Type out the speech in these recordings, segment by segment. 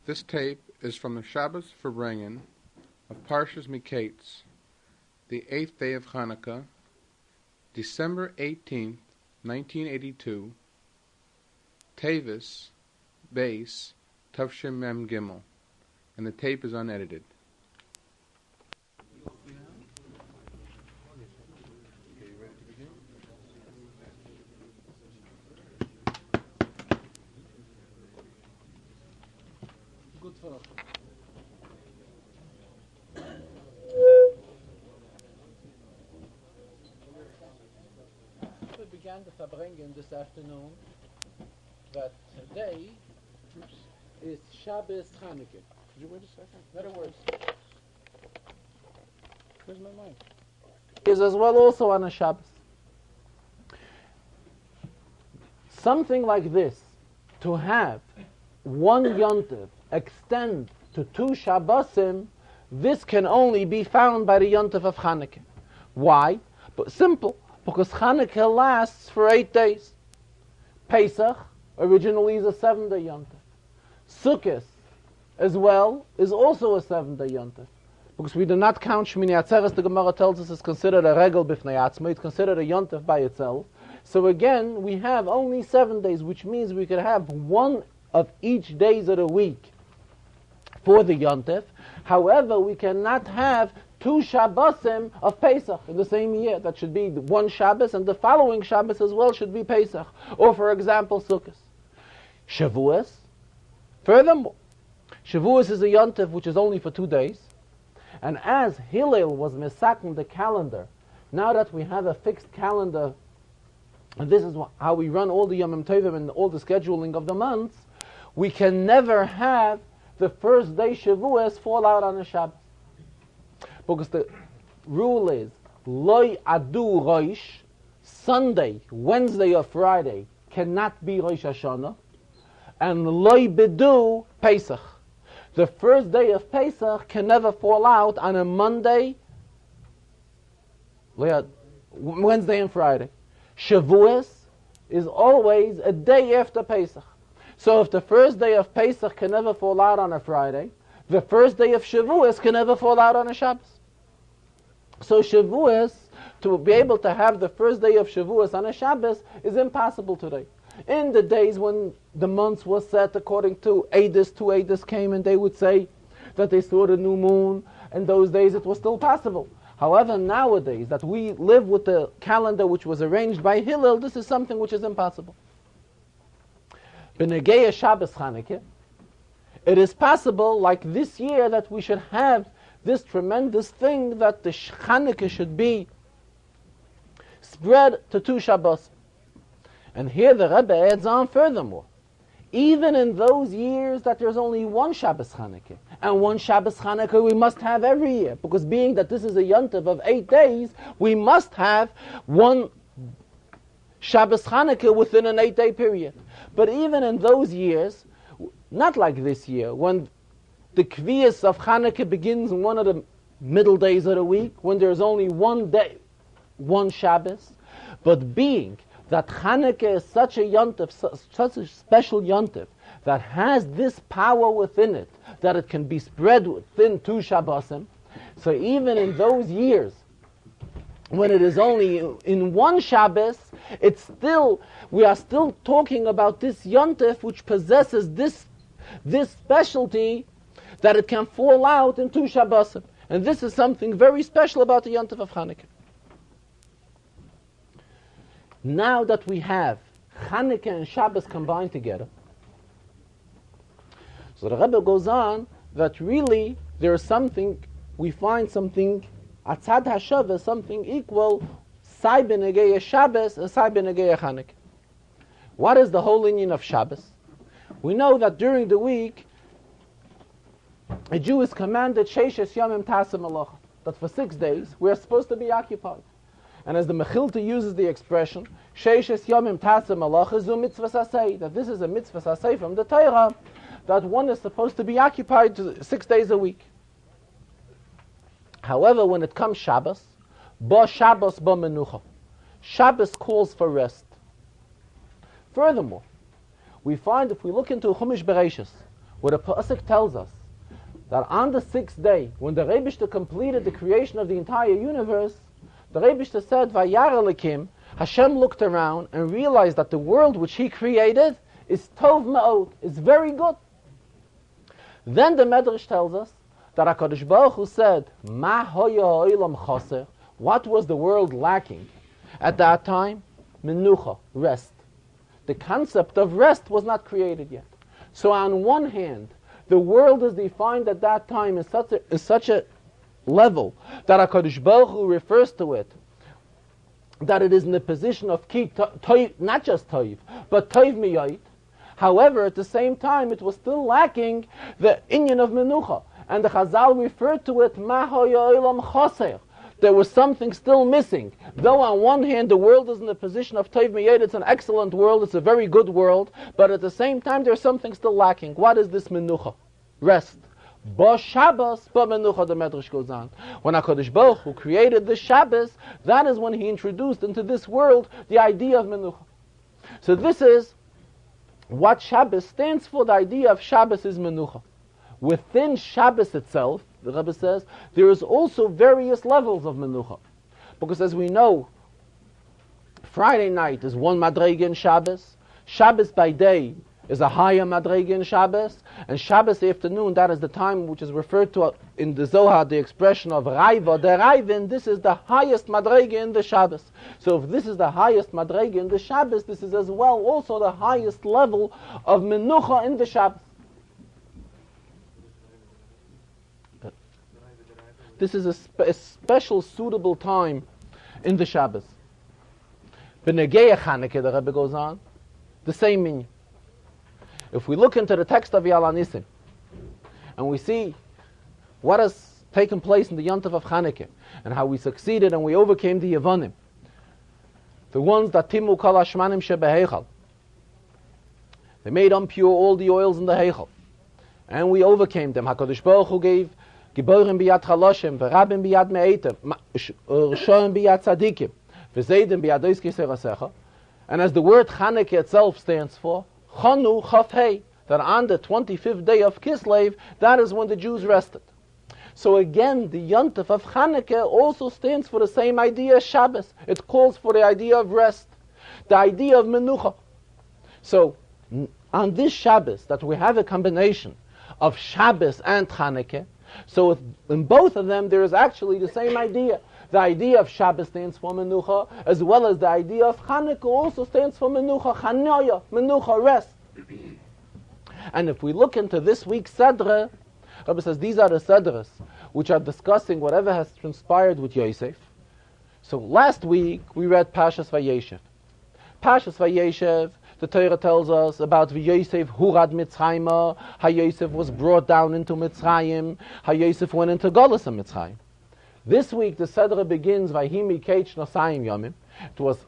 This tape is from the Shabbos Farbrengen of Parshas Miketz, the 8th day of Hanukkah, December 18th, 1982, Tavis, Base, Tavshim Mem Gimel, and the tape is unedited. We began the Farbrengen this afternoon that today is Shabbos Chanukah. Could you wait a second? In other words, where's my mic? Is as well also on a Shabbos. Something like this, to have one Yontiv extend to two Shabbosim, this can only be found by the Yontiv of Chanukah. Why? But simple, because Chanukah lasts for 8 days. Pesach originally is a 7-day Yontiv. Sukkot as well is also a 7-day Yontiv. Because we do not count Shmini Atzeres, the Gemara tells us is considered a regel b'fnei atzma, it's considered a Yontiv by itself. So again, we have only 7 days, which means we could have one of each days of the week for the Yontif. However, we cannot have 2 Shabbosim of Pesach in the same year. That should be one Shabbos, and the following Shabbos as well should be Pesach. Or, for example, Sukkot. Shavuos. Furthermore, Shavuos is a Yontif which is only for 2 days. And as Hillel was misaking the calendar, now that we have a fixed calendar, and this is how we run all the Yomim Tovim and all the scheduling of the months, we can never have the first day Shavuos fall out on a Shabbos. Because the rule is, Loi Adu Rosh, Sunday, Wednesday or Friday, cannot be Rosh Hashanah, and Loi Bedu Pesach. The first day of Pesach can never fall out on a Monday, Wednesday and Friday. Shavuos is always a day after Pesach. So if the first day of Pesach can never fall out on a Friday, the first day of Shavuos can never fall out on a Shabbos. So Shavuos, to be able to have the first day of Shavuos on a Shabbos, is impossible today. In the days when the months were set according to Adis, 2 Adis came and they would say that they saw the new moon, and those days it was still possible. However, nowadays that we live with the calendar which was arranged by Hillel, this is something which is impossible. B'negei Shabbos Chanukah, it is possible, like this year, that we should have this tremendous thing that the Chanukah should be spread to 2 Shabbos. And here the Rebbe adds on furthermore, even in those years that there's only one Shabbos Chanukah, and one Shabbos Chanukah we must have every year, because being that this is a Yontiv of 8 days, we must have one Shabbos Chanukah within an 8-day period. But even in those years, not like this year, when the Kviyas of Chanukah begins in one of the middle days of the week, when there's only one day, one Shabbos, but being that Chanukah is such a Yontif, such a special Yontif, that has this power within it, that it can be spread within 2 Shabbosim. So even in those years, when it is only in one Shabbos, we are still talking about this Yontif which possesses this specialty, that it can fall out in 2 Shabbosim. And this is something very special about the Yontif of Chanukah. Now that we have Chanukah and Shabbos combined together, so the Rebbe goes on that really there is something, we find something, Atzad HaShavah, something equal, Sai B'negei Shabbos and Sai B'negei Chanukah. What is the whole union of Shabbos? We know that during the week, a Jew is commanded Sheishes Yomim Taseh Melacha, that for 6 days we are supposed to be occupied. And as the Mechilta uses the expression, Sheishes Yomim Taseh Melacha Zu Mitzvah Sasei, that this is a Mitzvah Sasei from the Torah, that one is supposed to be occupied 6 days a week. However, when it comes Shabbos, Ba Shabbos Ba Menucha, Shabbos calls for rest. Furthermore, we find if we look into Chumash Bereishis, where the Pasuk tells us that on the sixth day, when the Rebishter completed the creation of the entire universe, the Rebishter said, Vayara Lekim, Hashem looked around and realized that the world which he created is Tov Ma'od, is very good. Then the Medrash tells us that HaKadosh Baruch Hu said, Ma hoya ha'olam chaser, what was the world lacking at that time? Menucha, rest. The concept of rest was not created yet. So on one hand, the world is defined at that time in such a level that HaKadosh Baruch Hu refers to it, that it is in the position of ki toiv, not just toiv, but toiv miyait. However, at the same time, it was still lacking the inyan of menucha. And the Chazal referred to it, ma hoya olam chaser. There was something still missing. Though on one hand the world is in the position of Tov Miyed, it's an excellent world, it's a very good world, but at the same time there's something still lacking. What is this menucha? Rest. Ba Shabbos, ba menucha, the Medrash goes on. When HaKadosh Baruch Hu created the Shabbos, that is when he introduced into this world the idea of menucha. So this is what Shabbos stands for. The idea of Shabbos is menucha. Within Shabbos itself, the Rebbe says, there is also various levels of menucha. Because as we know, Friday night is one madrega in Shabbos, Shabbos by day is a higher madrega in Shabbos, and Shabbos afternoon, that is the time which is referred to in the Zohar, the expression of Raiva, the Raivin, this is the highest madrega in the Shabbos. So if this is the highest madrega in the Shabbos, this is as well also the highest level of menucha in the Shabbos. This is a special, suitable time in the Shabbos. B'negei Chanukah, the Rebbe goes on, the same meaning. If we look into the text of Yal HaNisim, and we see what has taken place in the Yontif of Chanukah, and how we succeeded and we overcame the Yevonim, the ones that timu kol hashmanim shebeheichal, they made impure all the oils in the heichal, and we overcame them. HaKadosh Baruch Hu gave Giborim biyad chaloshim, v'rabim biyad me'etem, shoim biyad tzadikim, v'zeidim biyad oiskei serasecha. And as the word Chanukah itself stands for, Chanu Chafhei, that on the 25th day of Kislev, that is when the Jews rested. So again, the Yontif of Chanukah also stands for the same idea as Shabbos. It calls for the idea of rest, the idea of menucha. So on this Shabbos, that we have a combination of Shabbos and Chanukah, so in both of them there is actually the same idea. The idea of Shabbos stands for menucha, as well as the idea of Chanukah also stands for menucha, chanoya, menucha, rest. And if we look into this week's Sedra, Rabbi says these are the Sedras which are discussing whatever has transpired with Yosef. So last week we read Parshas Vayeshev. Parshas Vayeshev, the Torah tells us about Yosef Hurad Mitzrayim, how Yosef was brought down into Mitzrayim, how Yosef went into Golus in Mitzrayim. This week the Sedra begins Vayhi Miketz Nosayim Yomim. It was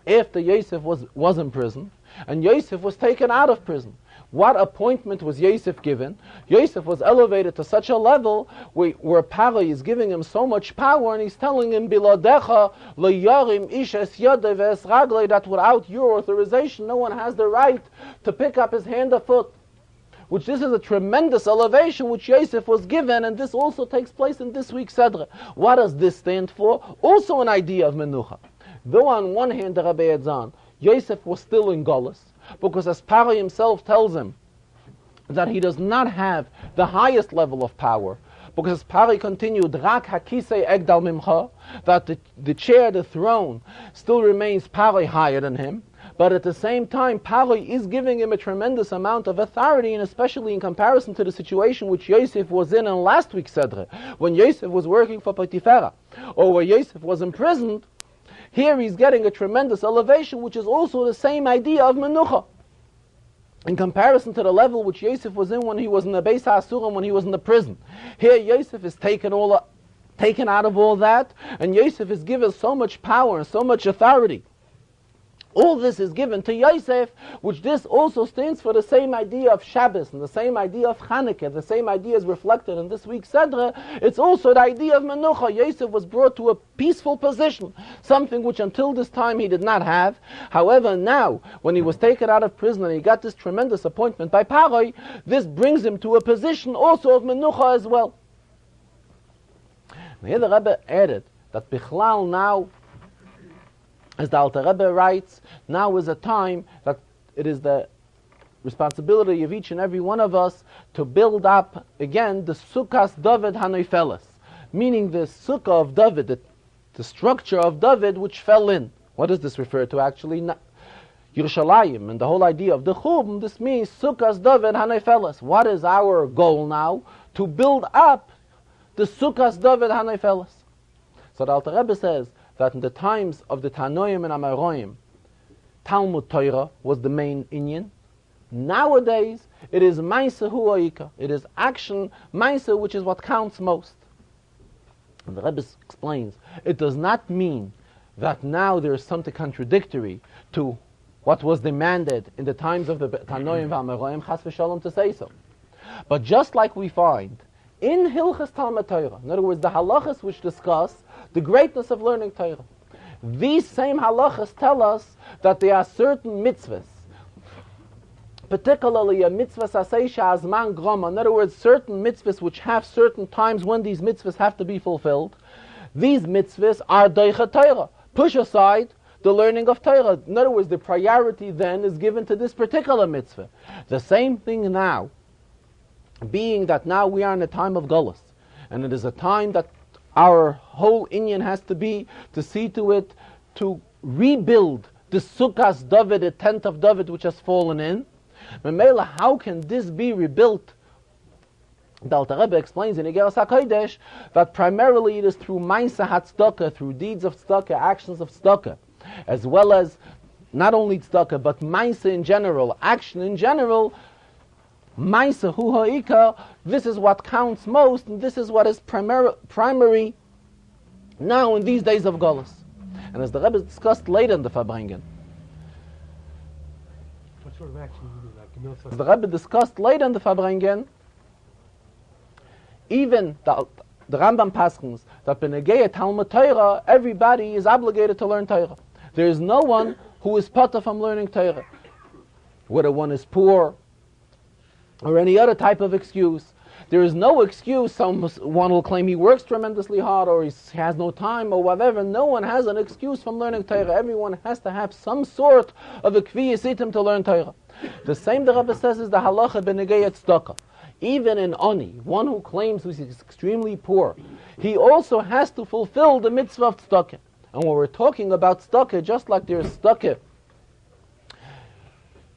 after Yosef was in prison, and Yosef was taken out of prison. What appointment was Yosef given? Yosef was elevated to such a level where Paro is giving him so much power, and he's telling him, Biladecha leyarim ish es yodeh ve'es raglei, that without your authorization no one has the right to pick up his hand or foot. Which this is a tremendous elevation which Yosef was given, and this also takes place in this week's Sedra. What does this stand for? Also an idea of menucha. Though on one hand the Rabbi Edzan, Yosef was still in Golus, because as Paro himself tells him that he does not have the highest level of power, because as Paro continued, Rak hakisei egdal mimcha, that the chair, the throne, still remains Paro higher than him. But at the same time, Paro is giving him a tremendous amount of authority, and especially in comparison to the situation which Yosef was in last week's Sedra, when Yosef was working for Potiphera, or where Yosef was imprisoned. Here he's getting a tremendous elevation, which is also the same idea of menucha. In comparison to the level which Yosef was in when he was in the Beis HaAsurim, when he was in the prison. Here Yosef is taken out of all that, and Yosef is given so much power and so much authority All this is given to Yosef, which this also stands for the same idea of Shabbos and the same idea of Chanukah, the same idea is reflected in this week's Sedra. It's also the idea of Menucha. Yosef was brought to a peaceful position, something which until this time he did not have. However, now, when he was taken out of prison and he got this tremendous appointment by Paroi, this brings him to a position also of Menucha as well. And here the Rebbe added that Bichlal now, as the Alter Rebbe writes, now is a time that it is the responsibility of each and every one of us to build up again the Sukkas David Hanoifeles, meaning the Sukkah of David, the structure of David which fell in. What does this refer to actually? Yerushalayim, and the whole idea of the Churban, this means Sukkas David Hanoifeles. What is our goal now? To build up the Sukkas David Hanoifeles. So the Alter Rebbe says that in the times of the Tanoim and Amoraim, Talmud Torah was the main inyan. Nowadays, it is Maisa Hu Ha'ika. It is action, Maisa, which is what counts most. And the Rebbe explains, it does not mean that now there is something contradictory to what was demanded in the times of the Tanoim and Amoraim, Chas v'Shalom, to say so. But just like we find in Hilchas Talmud Torah, in other words, the halachas which discuss the greatness of learning Torah, these same halachas tell us that there are certain mitzvahs, particularly a mitzvah sasei sha'azman groma, in other words, certain mitzvahs which have certain times when these mitzvahs have to be fulfilled. These mitzvahs are doicha Torah. Push aside the learning of Torah. In other words, the priority then is given to this particular mitzvah. The same thing now, being that now we are in a time of Golus, and it is a time that our whole inyan has to be to see to it to rebuild the Sukkas David, the tent of David which has fallen in. Memela, how can this be rebuilt? The Alter Rebbe explains in Igeras HaKodesh that primarily it is through Maisa HaTzdaka, through deeds of tzedakah, actions of tzedakah, as well as not only tzedakah but Maisa in general, action in general. Maisa Hu Ha'ika, this is what counts most, and this is what is primary now in these days of Golus. And as the Rebbe discussed later in the Farbrengen, what sort of action do you do? as the Rebbe discussed later in the Farbrengen, even the Rambam paskins that Benegei Talmud Torah, everybody is obligated to learn Torah. There is no one who is potter from learning Torah, whether one is poor or any other type of excuse. There is no excuse. One will claim he works tremendously hard or he has no time or whatever. No one has an excuse from learning Torah. Everyone has to have some sort of a kviyas item to learn Torah. The same the Rebbe says is the halacha b'negei tzedakah. Even in Oni, one who claims he's extremely poor, he also has to fulfill the mitzvah of tzedakah. And when we're talking about tzedakah, just like there's tzedakah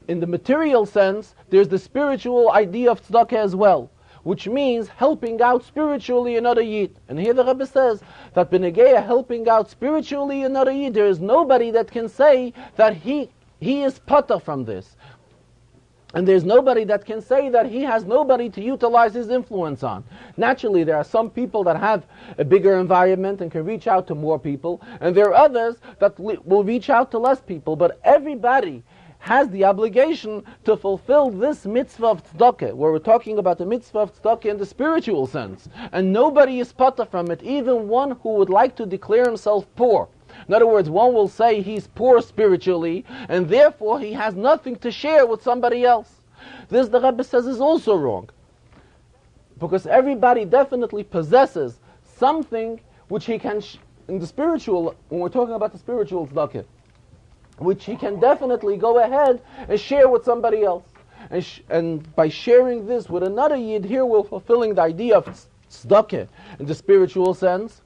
in the material sense, there's the spiritual idea of tzedakah as well, which means helping out spiritually another yid. And here the Rebbe says that b'negeya helping out spiritually another yid, there is nobody that can say that he is potter from this. And there's nobody that can say that he has nobody to utilize his influence on. Naturally, there are some people that have a bigger environment and can reach out to more people, and there are others that will reach out to less people. But everybody has the obligation to fulfill this mitzvah of tzedakah, where we're talking about the mitzvah of tzedakah in the spiritual sense. And nobody is potter from it, even one who would like to declare himself poor. In other words, one will say he's poor spiritually, and therefore he has nothing to share with somebody else. This, the Rebbe says, is also wrong. Because everybody definitely possesses something which he can, in the spiritual, when we're talking about the spiritual tzedakah, which he can definitely go ahead and share with somebody else. And by sharing this with another yid, here we're fulfilling the idea of tzedakah in the spiritual sense,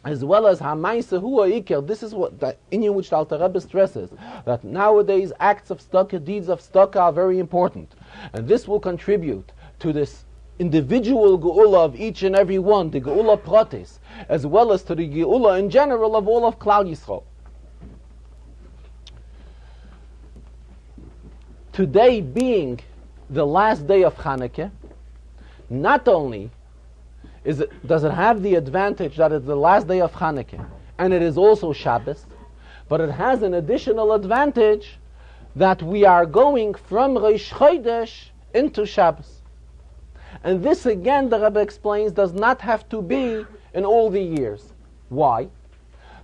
as well as ha'maisa hu ha'ikar. This is what the inyan which the Alter Rebbe stresses, that nowadays acts of tzedakah, deeds of tzedakah are very important, and this will contribute to this individual geula of each and every one, the geula pratis, as well as to the geula in general of all of Klal Yisrael. Today being the last day of Chanukah, not only does it have the advantage that it's the last day of Chanukah, and it is also Shabbos, But it has an additional advantage that we are going from Rosh Chodesh into Shabbos. And this again, the Rebbe explains, does not have to be in all the years. Why?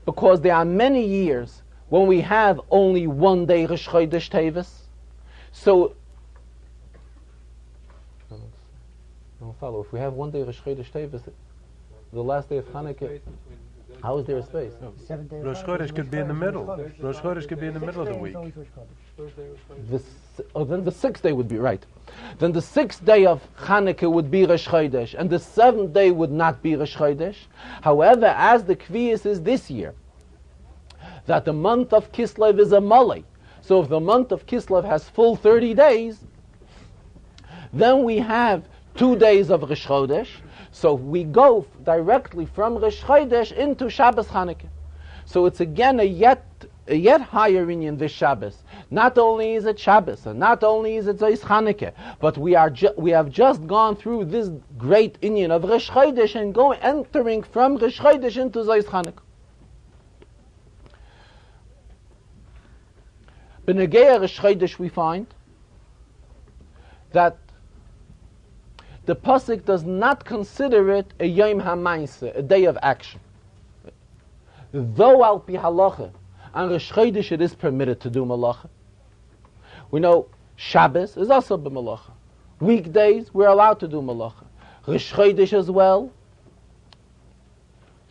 Because there are many years when we have only one day Rosh Chodesh Tevis. So, don't follow. If we have one day Rosh Chodesh Tevis, the last day of Hanukkah, how is there a space? No. Rosh Chodesh could be in the middle. Rosh Chodesh could be in the middle of the week. Then the 6th day would be right. Then the 6th day of Hanukkah would be Rosh Chodesh, and the 7th day would not be Rosh Chodesh. However, as the Kviyas is this year, that the month of Kislev is a Malay. So if the month of Kislev has full 30 days, then we have 2 days of Rosh Chodesh. So we go directly from Rosh Chodesh into Shabbos Hanukkah. So it's again a yet higher inyan this Shabbos. Not only is it Shabbos, and not only is it Zos Hanukkah, but we have just gone through this great inyan of Rosh Chodesh and entering from Rosh Chodesh into Zos Hanukkah. B'negei Rosh Chodesh we find that the pasuk does not consider it a Yom HaMaaseh, a day of action. Though al pi halacha, on Rosh Chodesh it is permitted to do malacha. We know Shabbos is also b'malacha. Weekdays we're allowed to do malacha. Rosh Chodesh as well,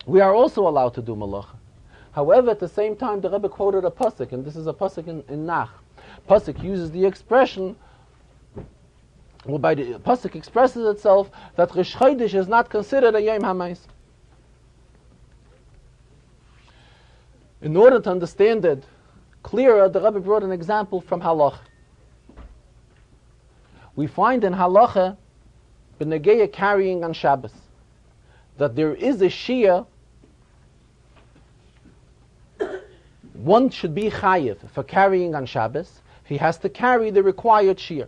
we are also allowed to do malacha. However, at the same time, the Rebbe quoted a pasuk, and this is a pasuk in Nach. Pasuk uses the expression, whereby the pasuk expresses itself that Rosh Chodesh is not considered a Yom HaMaaseh. In order to understand it clearer, the Rebbe brought an example from Halacha. We find in Halacha, b'negeya carrying on Shabbos, that there is a Shia. One should be chayiv for carrying on Shabbos. He has to carry the required shear.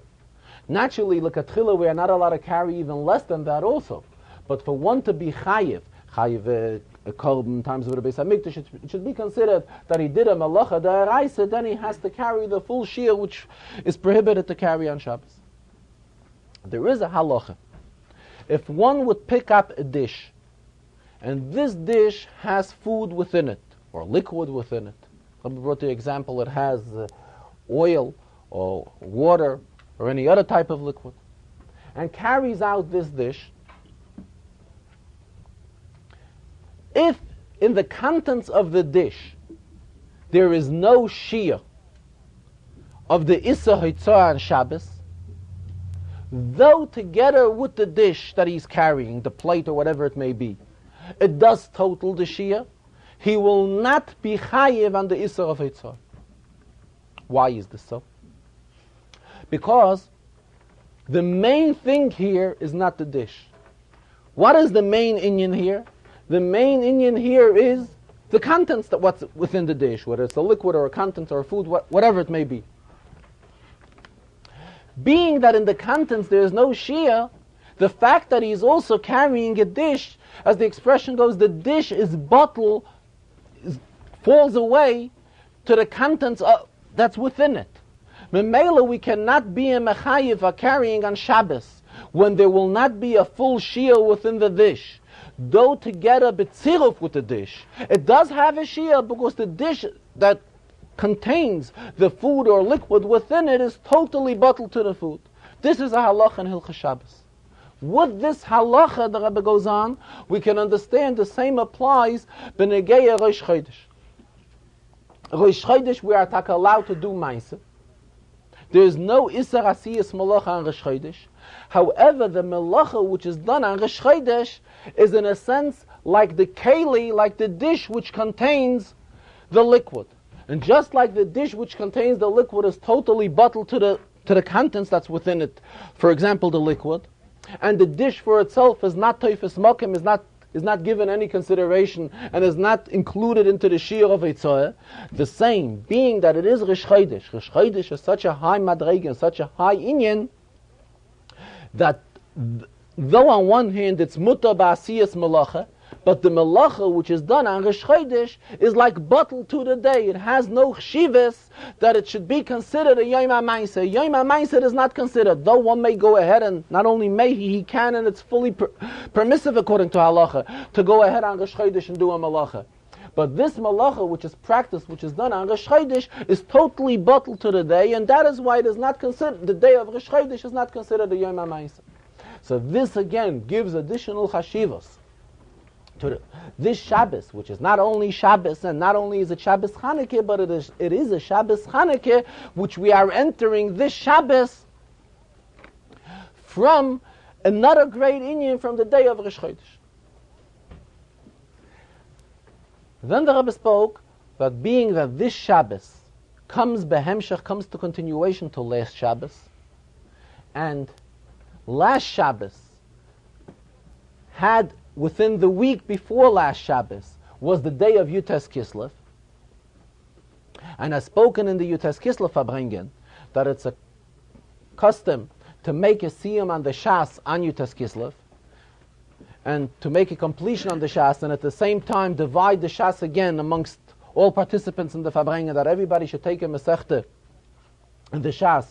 Naturally, l'katchila, we are not allowed to carry even less than that also. But for one to be chayiv a korban times of the Beis Hamikdash, it should be considered that he did a malacha d'oraisa, then he has to carry the full shear which is prohibited to carry on Shabbos. There is a halacha. If one would pick up a dish, and this dish has food within it, or liquid within it, I brought the example, it has oil or water or any other type of liquid, and carries out this dish, if in the contents of the dish there is no shia of the Issa Hitzah on Shabbos, though together with the dish that he's carrying, the plate or whatever it may be, it does total the shia, he will not be chayiv on the Issa of Hitzah. Why is this so? Because the main thing here is not the dish. What is the main inyan here? The main inyan here is the contents, that what's within the dish, whether it's a liquid or a content or a food, whatever it may be. Being that in the contents there is no shia, the fact that he's also carrying a dish, as the expression goes, the dish is bottle, falls away to the contents that's within it. Memela, we cannot be a mechayiv carrying on Shabbos when there will not be a full shia within the dish. Though to get a betziruf with the dish, it does have a shia because the dish that contains the food or liquid within it is totally bottled to the food. This is a halacha in Hilchas Shabbos. With this halacha, the Rebbe goes on, we can understand the same applies b'negeya Rosh Chodesh. Rosh Chodesh, we are allowed to do ma'aseh. There is no Isser Asiyas Malacha on Rosh Chodesh. However, the Malacha which is done on Rosh Chodesh is in a sense like the keli, like the dish which contains the liquid. And just like the dish which contains the liquid is totally bottled to the contents that's within it, for example, the liquid, and the dish for itself is not toifes mokim, is not given any consideration and is not included into the shir of Eitzah, the same, being that it is Rosh Chodesh. Rosh Chodesh is such a high madrega, such a high inyan, that though on one hand it's mutar ba'asiyas malacha, But the melacha which is done on Rosh Chodesh is like bottled to the day. It has no chivas that it should be considered a Yom HaMaaseh. Yom HaMaaseh is not considered, though one may go ahead and not only may he can, and it's fully permissive according to halacha to go ahead on Rosh Chodesh and do a melacha. But this malacha, which is practiced, which is done on Rosh Chodesh, is totally bottled to the day, and that is why it is not considered, the day of Rosh Chodesh is not considered a Yom HaMaaseh. So this again gives additional chashivos to this Shabbos, which is not only Shabbos, and not only is it Shabbos Chanukah, but it is a Shabbos Chanukah, which we are entering this Shabbos from another great inyan from the day of Rosh Chodesh. Then the Rebbe spoke that being that this Shabbos comes behemshech, comes to continuation to last Shabbos, and last Shabbos had within the week before last Shabbos was the day of Yutes Kislev, and as spoken in the Yutes Kislev Farbrengen that it's a custom to make a siyum on the Shas on Yutes Kislev, and to make a completion on the Shas, and at the same time divide the Shas again amongst all participants in the Farbrengen, that everybody should take a Masechta in the Shas,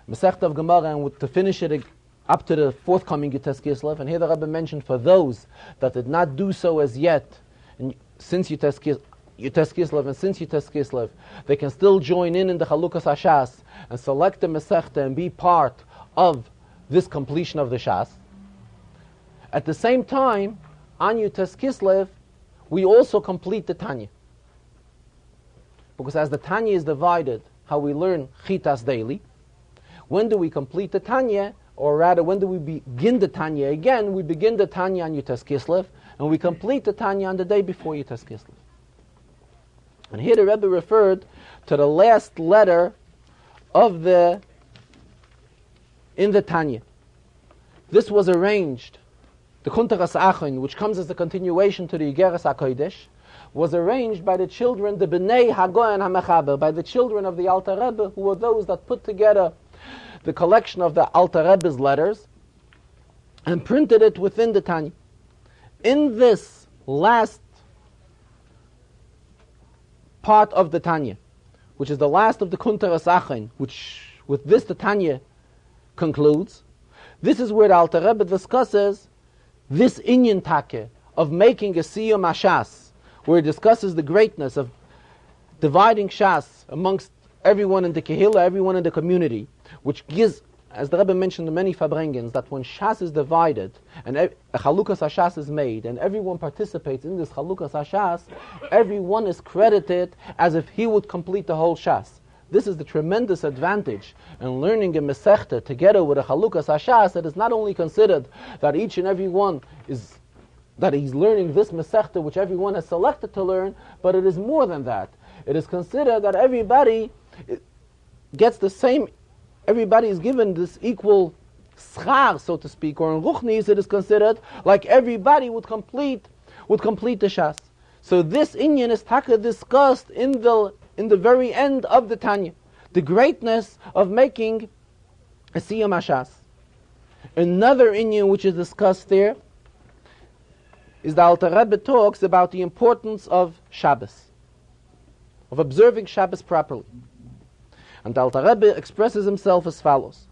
Masechta of Gemara, and to finish it up to the forthcoming Yutes Kislev. And here the Rebbe mentioned for those that did not do so as yet, and since Yutes Kislev, and since Yutes Kislev, they can still join in the Chalukas HaShas and select the Masechta and be part of this completion of the Shas. At the same time, on Yutes Kislev, we also complete the Tanya. Because as the Tanya is divided, how we learn Chitas daily, when do we complete the Tanya? Or rather, when do we begin the Tanya again? We begin the Tanya on Yutes Kislev, and we complete the Tanya on the day before Yutes Kislev. And here the Rebbe referred to the last letter of in the Tanya. This was arranged. The Kuntaras Achin, which comes as a continuation to the Igeres HaKodesh, was arranged by the children, the B'nai Hagoyen HaMechaber, by the children of the Alter Rebbe, who were those that put together the collection of the Alter Rebbe's letters and printed it within the Tanya. In this last part of the Tanya, which is the last of the Kuntaras Achin, which with this the Tanya concludes, this is where the Alter Rebbe discusses this inyan take of making a siyum hashas, where it discusses the greatness of dividing shas amongst everyone in the kehillah, everyone in the community, which gives, as the Rebbe mentioned in many Farbrengens, that when shas is divided and a chalukas hashas is made and everyone participates in this chalukas hashas, everyone is credited as if he would complete the whole shas. This is the tremendous advantage in learning a Masechta together with a Chalukas Hashas. It is not only considered that each and every one is, that he's learning this Masechta which everyone has selected to learn, but it is more than that. It is considered that everybody gets the same, everybody is given this equal schar, so to speak, or in Ruchnis it is considered like everybody would complete the Shas. So this inyan is taka discussed in the very end of the Tanya, the greatness of making a siyum hashas. Another inyan which is discussed there is the Alter Rebbe talks about the importance of Shabbos, of observing Shabbos properly. And the Alter Rebbe expresses himself as follows: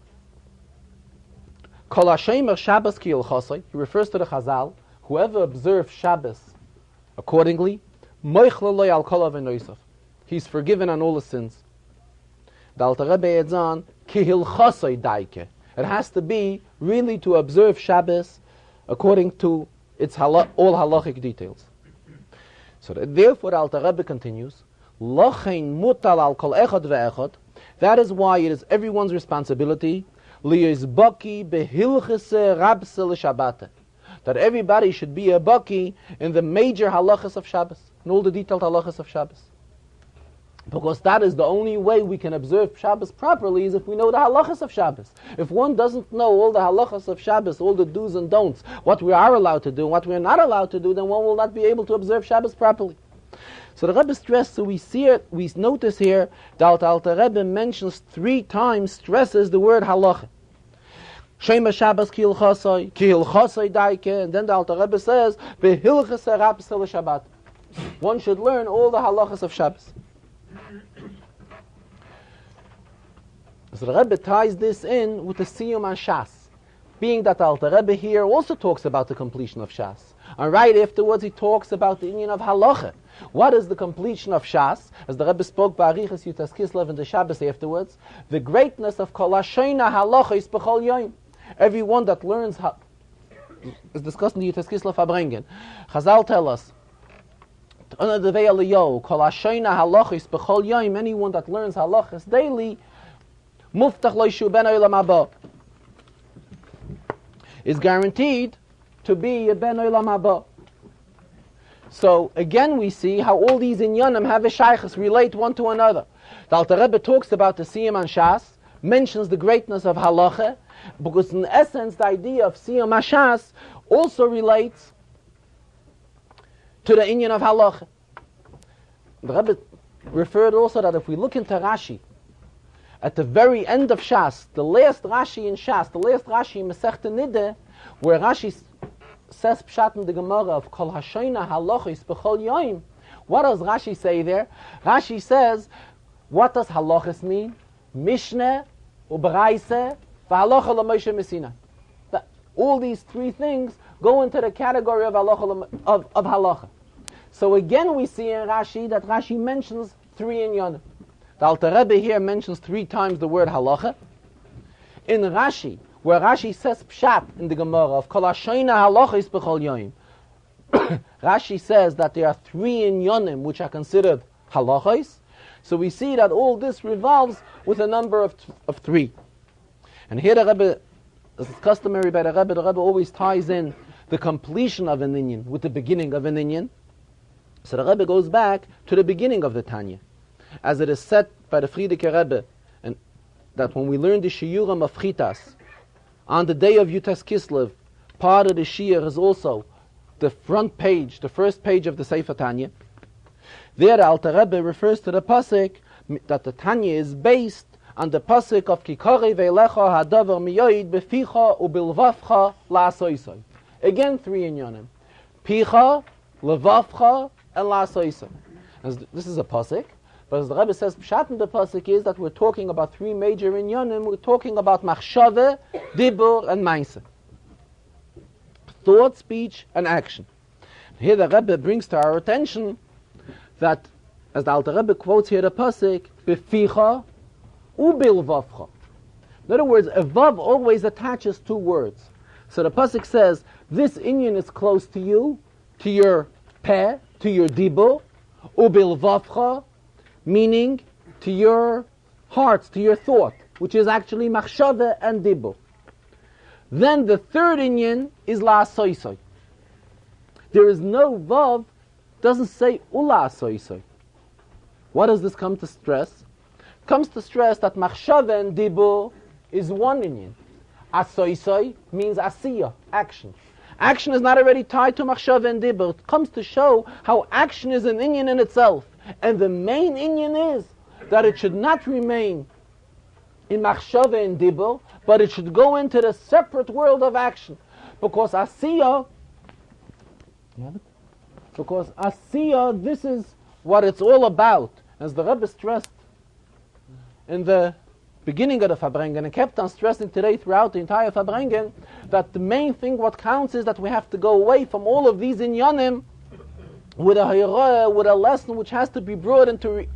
Kol hashemer Shabbos ki ilchosai, he refers to the Chazal, whoever observes Shabbos accordingly, moichle lo al kol avenosav, he's forgiven on all his sins. The Alter Rebbe adds on, ki hilchosai daike, it has to be really to observe Shabbos according to its all halachic details. So therefore the Alter Rebbe continues, lochein mutal al kol echad ve'echad, that is why it is everyone's responsibility, liyizbaki behilchese rabse l'shabbate, that everybody should be a baki in the major halachas of Shabbos, in all the detailed halachas of Shabbos. Because that is the only way we can observe Shabbos properly, is if we know the halachas of Shabbos. If one doesn't know all the halachas of Shabbos, all the do's and don'ts, what we are allowed to do and what we are not allowed to do, then one will not be able to observe Shabbos properly. So the Rebbe stressed, so we notice here that Alter Rebbe mentions 3 times, stresses the word halacha. Shema Shabbos ki hilchosoi daike, and then the Alter Rebbe says, behilchas harabis Shabbat. One should learn all the halachas of Shabbos. So the Rebbe ties this in with the Siyum and Shas, being that the Alter Rebbe here also talks about the completion of Shas. And right afterwards he talks about the inyan of halacha. What is the completion of Shas? As the Rebbe spoke by Arichas Yutas Kislev in the Shabbos afterwards, the greatness of Kol Hashoina halacha is b'chol yoyim. Everyone that learns, is discussed in the Yutas Kislev Farbrengen. Chazal tell us, anyone that learns halachas daily, muftach lo yishu ben olam haba, is guaranteed to be a ben olam haba. So again we see how all these inyanim have a shaychus, relate one to another. The Alter Rebbe talks about the Siyum and Shas, mentions the greatness of halacha, because in essence the idea of Siyum and Shas also relates to the inyan of halacha. The Rebbe referred also that if we look into Rashi, at the very end of Shas, the last Rashi in Shas, the last Rashi in Masechta Nideh, where Rashi says Pshat in the Gemara of Kol Hashoina halachis b'chol yoyim, what does Rashi say there? Rashi says, what does halachis mean? Mishneh, u'baraise, v'halacha l'Moshe Messina. All these three things go into the category of halacha. So again we see in Rashi that Rashi mentions three inyanim. The Alter Rebbe here mentions 3 times the word halacha. In Rashi, where Rashi says pshat in the Gemara of Kol Hashoina halachis b'chol yoyim, Rashi says that there are 3 inyanim which are considered halachos. So we see that all this revolves with a number of 3. And here the Rebbe, as is customary by the Rebbe always ties in the completion of an inyan with the beginning of an inyan. So the Rebbe goes back to the beginning of the Tanya, as it is said by the Frierdiker Rebbe, and that when we learn the Shiurim of Chitas, on the day of Yutas Kislev, part of the Shiur is also the front page, the first page of the Sefer Tanya. There the Alter Rebbe refers to the pasuk that the Tanya is based on the pasuk of Kikori ve'elecha hadavar miyoid beficha ubilvavcha la'asoisoi. Again 3 inyanim: picha, levavcha, and la'asoisoi. This is a pasuk. But as the Rebbe says, Pshat in the pasuk is that we're talking about 3 major inyanim. We're talking about machshave, dibur, and maisa. Thought, speech, and action. Here the Rebbe brings to our attention that, as the Alter Rebbe quotes here the pasuk, beficha ubilvavcha. In other words, a vav always attaches 2 words. So the pasuk says, this inyan is close to you, to your peh, to your dibur, ubilvavcha, meaning to your hearts, to your thought, which is actually machshava and dibur. Then the 3rd inyan is la'asoisoi. There is no vav, doesn't say ula'asoisoi. What does this come to stress? It comes to stress that machshava and dibur is 1 inyan. Asoisoi means asiya, action. Action is not already tied to machshava and dibur. It comes to show how action is an inyan in itself. And the main inyan is that it should not remain in machshava and dibur, but it should go into the separate world of action. Because asiya, this is what it's all about. As the Rebbe stressed in the beginning of the Farbrengen, and kept on stressing today throughout the entire Farbrengen, that the main thing what counts is that we have to go away from all of these inyanim with a hayra, with a lesson which has to be brought into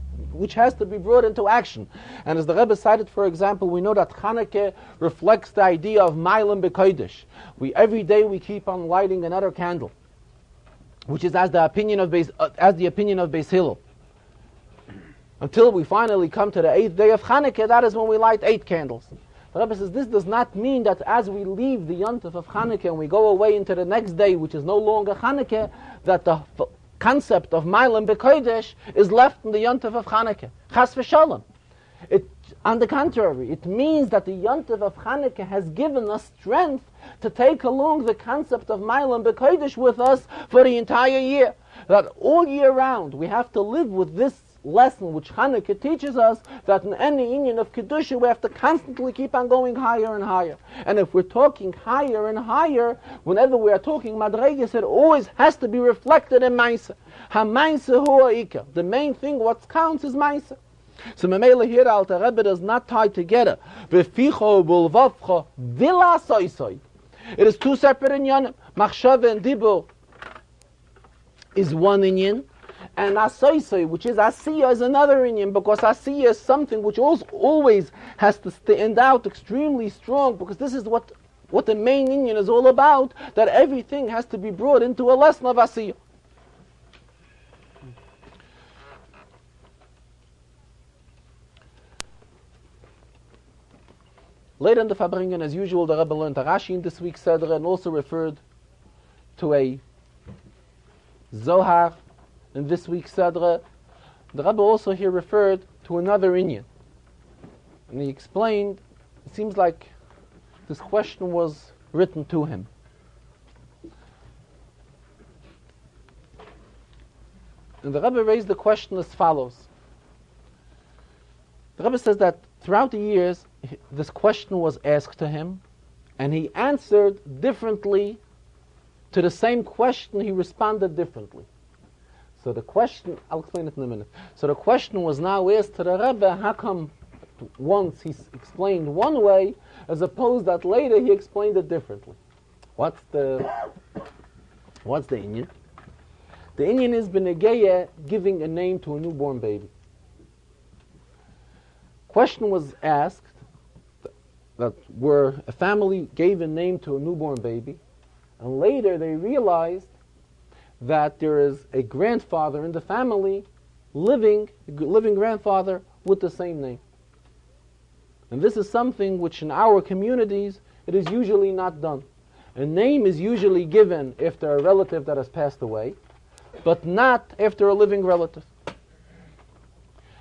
action. And as the Rebbe cited, for example, we know that Chanukah reflects the idea of Mailim B'Kodesh. Every day we keep on lighting another candle, which is as the opinion of Beis Hillel, until we finally come to the 8th day of Chanukah. That is when we light 8 candles. The Rebbe says this does not mean that as we leave the Yontif of Chanukah and we go away into the next day, which is no longer Chanukah, that the concept of Mailim B'Kodesh is left in the Yontif of Chanukah. Chas v'shalom. On the contrary, it means that the Yontif of Chanukah has given us strength to take along the concept of Mailim B'Kodesh with us for the entire year. That all year round we have to live with this lesson which Hanukkah teaches us, that in any union of Kedusha we have to constantly keep on going higher and higher. And if we're talking higher and higher, whenever we are talking Madregas, it always has to be reflected in Maisa. Ha-Maisa hua Ika. The main thing, what counts, is Maisa. So Memela here, Alter Rebbe does not tie together. V'ficho bulvavcho vila soy. It is two separate inyanim. Machshava and Dibur is one inyan, and Asoysoi, which is Asiya, is another inyan, because Asiya is something which always has to stand out extremely strong, because this is what the main inyan is all about, that everything has to be brought into a lesson of Asiya. Later in the Farbrengen, as usual, the Rebbe learned Rashi in this week's Seder and also referred to a Zohar in this week's Seder. The Rebbe also here referred to another inyan. And he explained, it seems like this question was written to him. And the Rebbe raised the question as follows. The Rebbe says that throughout the years, this question was asked to him, and he answered differently to the same question. He responded differently. So the question, I'll explain it in a minute. So the question was now asked to the Rebbe, how come once he explained one way, as opposed that later he explained it differently? What's the inyan? The inyan is B'negeya giving a name to a newborn baby. Question was asked that where a family gave a name to a newborn baby, and later they realized that there is a grandfather in the family, living grandfather with the same name. And this is something which in our communities it is usually not done. A name is usually given after a relative that has passed away, but not after a living relative.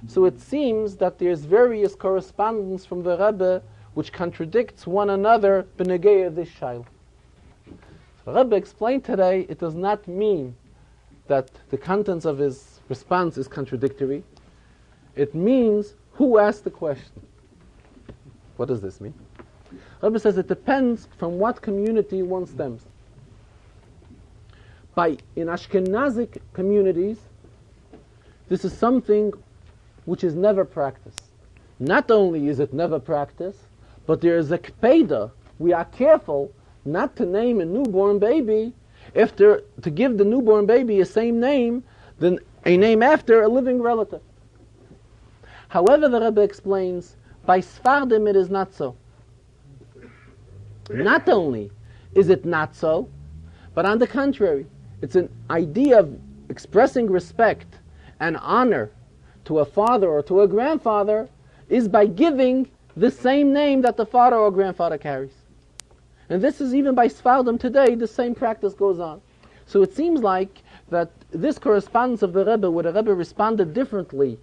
So it seems that there's various correspondence from the Rebbe which contradicts one another b'negeya this shaila. The Rebbe explained today it does not mean that the contents of his response is contradictory. It means who asked the question. What does this mean? The Rebbe says it depends from what community one stems. In Ashkenazic communities, this is something which is never practiced. Not only is it never practiced, but there is a kpeda. We are careful not to name a newborn baby to give the newborn baby a same name than a name after a living relative. However, the Rebbe explains, by Sfardim it is not so. Not only is it not so, but on the contrary, it's an idea of expressing respect and honor to a father or to a grandfather is by giving the same name that the father or grandfather carries. And this is even by Sfardim today, the same practice goes on. So it seems like that this correspondence of the Rebbe, where the Rebbe responded differently,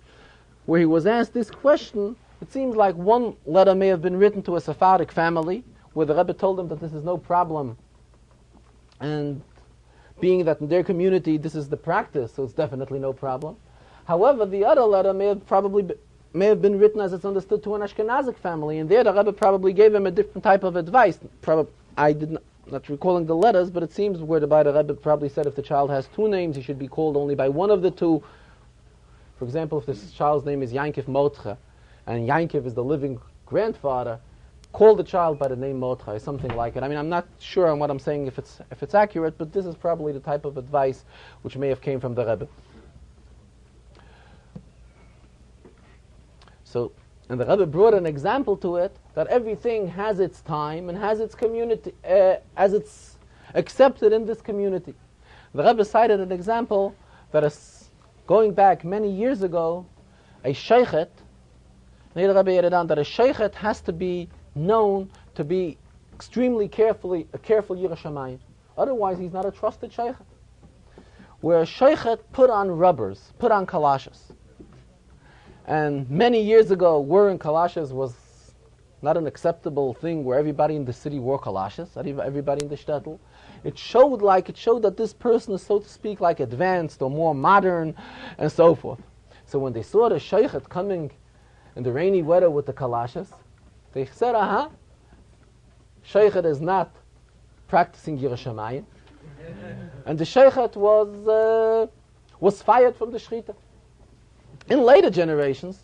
where he was asked this question, it seems like one letter may have been written to a Sephardic family, where the Rebbe told them that this is no problem, and being that in their community this is the practice, so it's definitely no problem. However, the other letter may have been written as it's understood to an Ashkenazic family, and there the Rebbe probably gave him a different type of advice. I did not recalling the letters, but it seems whereby the Rebbe probably said if the child has two names, he should be called only by one of the two. For example, if this child's name is Yankiv Mordcha, and Yankiv is the living grandfather, call the child by the name Mordcha, something like it. I mean, I'm not sure on what I'm saying if it's accurate, but this is probably the type of advice which may have came from the Rebbe. So, and the Rebbe brought an example to it, that everything has its time and has its community, as it's accepted in this community. The Rebbe cited an example that is going back many years ago, a sheikhet, the Rebbe added on that a sheikhet has to be known to be extremely careful Yireh Shamayim. Otherwise, he's not a trusted sheikhet. Where a sheikhet put on rubbers, put on kalashas. And many years ago, wearing kalashas was not an acceptable thing where everybody in the city wore kalashas, everybody in the shtetl. It showed that this person is, so to speak, like advanced or more modern and so forth. So when they saw the sheikhet coming in the rainy weather with the kalashas, they said, sheikhet is not practicing Yirah Shamayim. And the sheikhet was fired from the shrita. In later generations,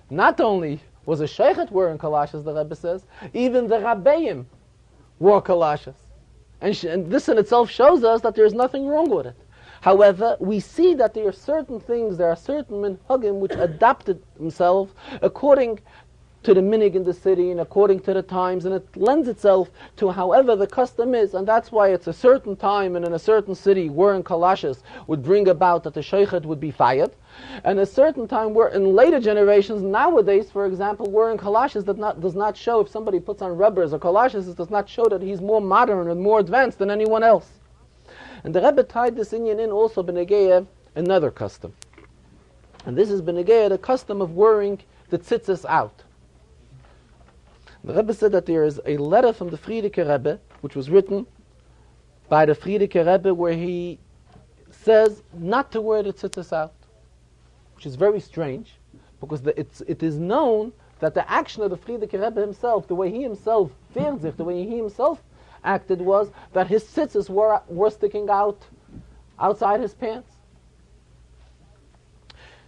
not only was a sheikhet wearing kalashas, the Rebbe says, even the rabbeim wore kalashas. And this in itself shows us that there is nothing wrong with it. However, we see that there are certain things, there are certain minhagim which adapted themselves according to the minig in the city and according to the times, and it lends itself to however the custom is, and that's why it's a certain time and in a certain city wearing kalashas would bring about that the sheikhet would be fired, and a certain time where in later generations, nowadays, for example, wearing kalashas does not show, if somebody puts on rubbers or kalashas, it does not show that he's more modern and more advanced than anyone else. And the Rebbe tied this inyan in also b'negeya another custom. And this is b'negeya the custom of wearing the tzitzis out. The Rebbe said that there is a letter from the Frierdiker Rebbe, which was written by the Frierdiker Rebbe, where he says not to wear the tzitzis out, which is very strange, because it is known that the action of the Frierdiker Rebbe himself, the way he himself feared sich, the way he himself acted, was that his tzitzis were sticking out outside his pants.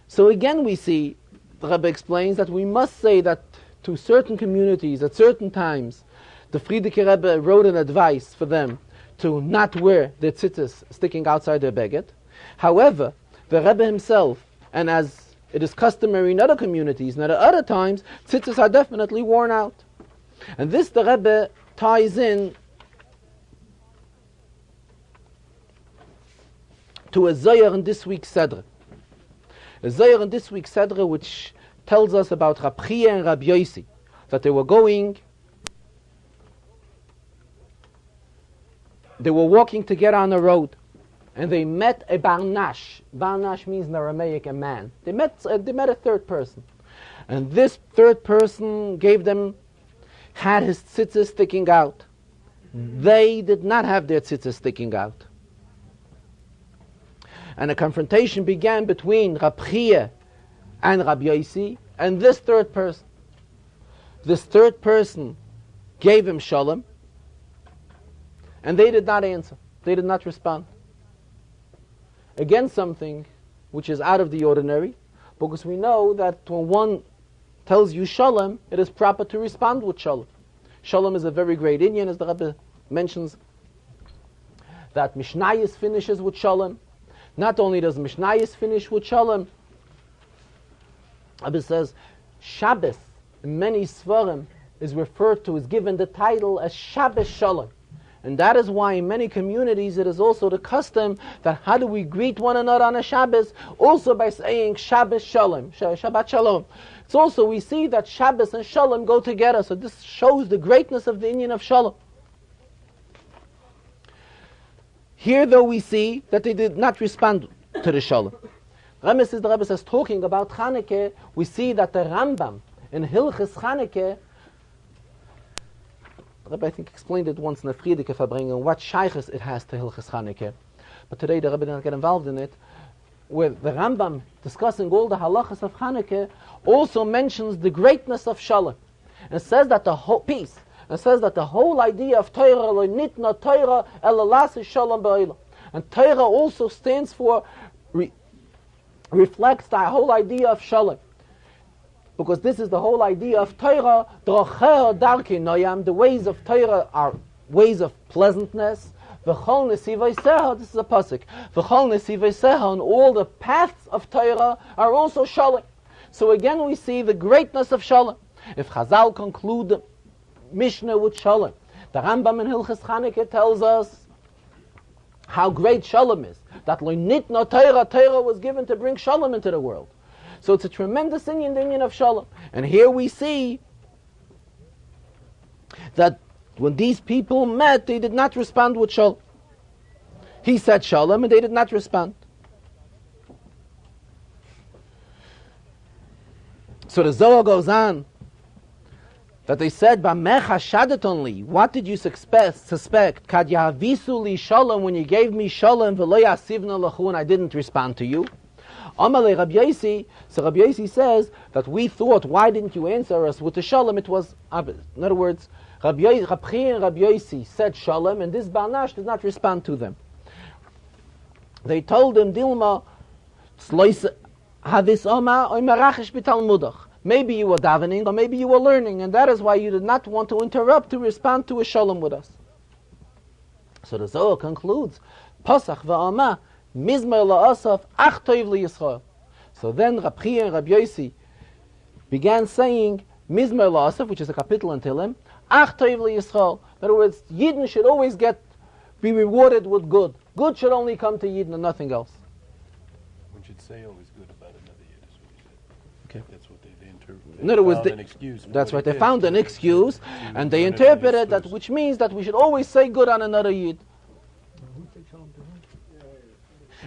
So again we see, the Rebbe explains that we must say that to certain communities at certain times, the Frierdiker Rebbe wrote an advice for them to not wear their tzitzis sticking outside their beged. However, the Rebbe himself, and as it is customary in other communities and at other times, tzitzis are definitely worn out. And this the Rebbe ties in to a Zohar in this week's Sedra. A Zohar in this week's Sedra which tells us about Rab Chia and Rab Yosi, that they were walking together on a road, and they met a Barnash. Barnash means in Aramaic a man. They met a third person, and this third person had his tzitzis sticking out. They did not have their tzitzis sticking out. And a confrontation began between Rab Chia and Rab Yosi, and this third person. This third person gave him shalom, and they did not answer. They did not respond. Again, something which is out of the ordinary, because we know that when one tells you shalom, it is proper to respond with shalom. Shalom is a very great inyan, as the Rebbe mentions, that Mishnayos finishes with shalom. Not only does Mishnayos finish with shalom, Rebbe says Shabbos in many Svarim is referred to, is given the title as Shabbos Shalom. And that is why in many communities it is also the custom that how do we greet one another on a Shabbos? Also by saying Shabbos Shalom, Shabbat Shalom. It's also, we see that Shabbos and Shalom go together, so this shows the greatness of the inyan of Shalom. Here though we see that they did not respond to the Shalom. The Rebbe says, talking about Chanukah, we see that the Rambam in Hilchis Chanukah, the Rebbe I think explained it once in the Frierdiker Farbrengen, what shaykhs it has to Hilchis Chanukah. But today the Rebbe did not get involved in it, where the Rambam, discussing all the halachas of Chanukah, also mentions the greatness of Shalom. And says that the whole peace, and says that the whole idea of Torah, lo nitna Torah, elalas shalom ba'olam. And Torah also stands for, reflects the whole idea of Shalom. Because this is the whole idea of Torah, the ways of Torah are ways of pleasantness. V'chol nesiveiseha, this is a pasuk. V'chol nesiveiseha, and all the paths of Torah are also Shalom. So again we see the greatness of Shalom. If Chazal conclude the Mishnah with Shalom, the Rambam in Hilchis Chanukah tells us how great Shalom is. That lo nitna Torah was given to bring Shalom into the world. So it's a tremendous inyan, the inyan of Shalom. And here we see that when these people met, they did not respond with Shalom. He said Shalom and they did not respond. So the Zohar goes on that they said, "B'mecha shadet only. What did you suspect? Kad yavisu li shalom, when you gave me shalom, v'lo yasivna lahu, and I didn't respond to you. Amalei Rabbi Yosi, so Rabbi Yosi says that we thought, why didn't you answer us with the shalom? It was, in other words, Rabbi Chia and Rabbi Yosi said shalom, and this Barnash did not respond to them. They told him, Dilma, maybe you were davening, or maybe you were learning, and that is why you did not want to interrupt to respond to a shalom with us. So the Zohar concludes, Pasach va'ama, mizmer la'asaf, ach toiv li'Yisrael. So then Rabbi Chia and Rabbi Yosi began saying, mizmer la'asaf, which is a capital in Tehillim, ach toiv li'Yisrael. In other words, Yidden should always be rewarded with good. Good should only come to Yidden and nothing else. One should say always good about another Yid, is what he said. Okay. That's what they interpret. In other words, an excuse. That's right. They found an excuse, and they interpreted that, which means that we should always say good on another Yid.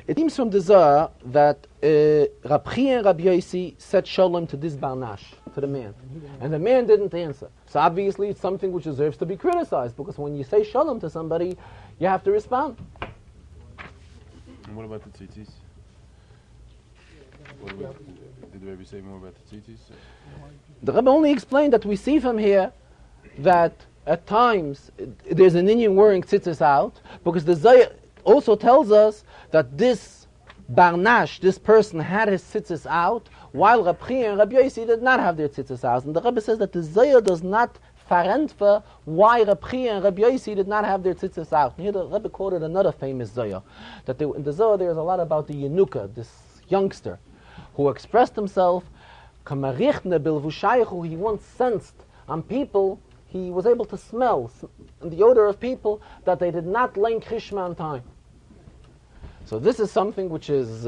It seems from the Zohar that Rabbi Chia and Rabbi Yosi said shalom to this Barnash, to the man, and the man didn't answer. So obviously, it's something which deserves to be criticized, because when you say shalom to somebody, you have to respond. And what about the tzitzis? Did the Rebbe say more about the tzitzis? The Rebbe only explained that we see from here that at times there's an Indian wearing tzitzis out, because the Zohar also tells us that this Barnash, this person, had his tzitzis out, while Rabbi Chia and Rabbi Yosi did not have their tzitzis out. And the Rebbe says that the Zohar does not farentfer why Rabbi Chia and Rabbi Yosi did not have their tzitzis out. And here the Rebbe quoted another famous Zohar, that in the Zohar there's a lot about the Yenuka, this youngster, who expressed himself, he once sensed on people, he was able to smell the odor of people, that they did not learn Krishma on time. So this is something which is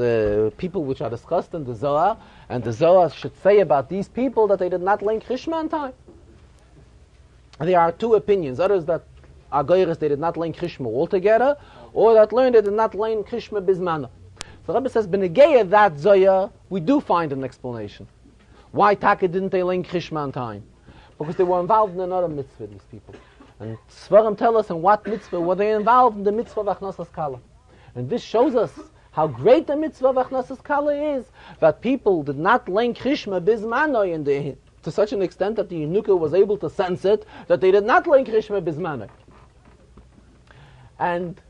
people which are discussed in the Zohar, and the Zohar should say about these people that they did not learn Krishma on time. And there are two opinions. Others that Agoyres, they did not learn Krishma altogether, or that learned they did not learn Krishma bismana. So the Rebbe says, Benegeya that Zohar, we do find an explanation. Why Taka didn't they learn Krishma on time? Because they were involved in another mitzvah, these people. And Svarim tell us in what mitzvah were they involved in, the mitzvah of Achnasas Kala. And this shows us how great the mitzvah of Achnasas Kala is, that people did not learn Krishma bismanoi, and to such an extent that the Yenuka was able to sense it, that they did not learn Krishma bismanoi. And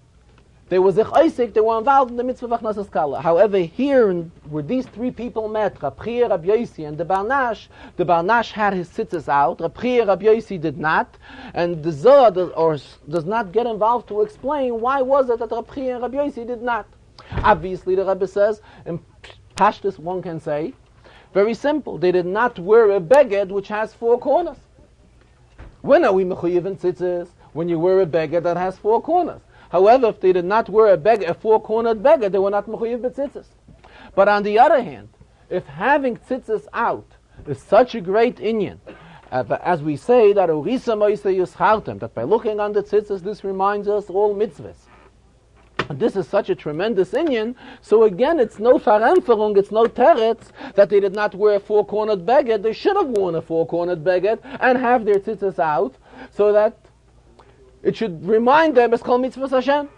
they were Isaac, they were involved in the mitzvah of Achnasas Kala. However, here where these three people met, Rabbi Chia, Rabbi Yosi, and the Barnash had his tzitzis out, Rabbi Chia, Rabbi Yosi did not, and the Zohar does not get involved to explain why was it that Rabbi Chia and Rabbi Yosi did not. Obviously, the Rebbe says, in Pashtus one can say, very simple, they did not wear a beged which has four corners. When are we mechuyev in tzitzis? When you wear a beged that has four corners. However, if they did not wear a four-cornered beggar, they were not mechuyev b'tzitzis. But on the other hand, if having tzitzis out is such a great inyan, as we say that urisa moise yuschartem, that by looking on the tzitzis, this reminds us all mitzvahs. And this is such a tremendous inyan, so again, it's no farenferung, it's no teretz, that they did not wear a four-cornered beggar. They should have worn a four-cornered beggar and have their tzitzis out, so that it should remind them, it's called mitzvah Hashem.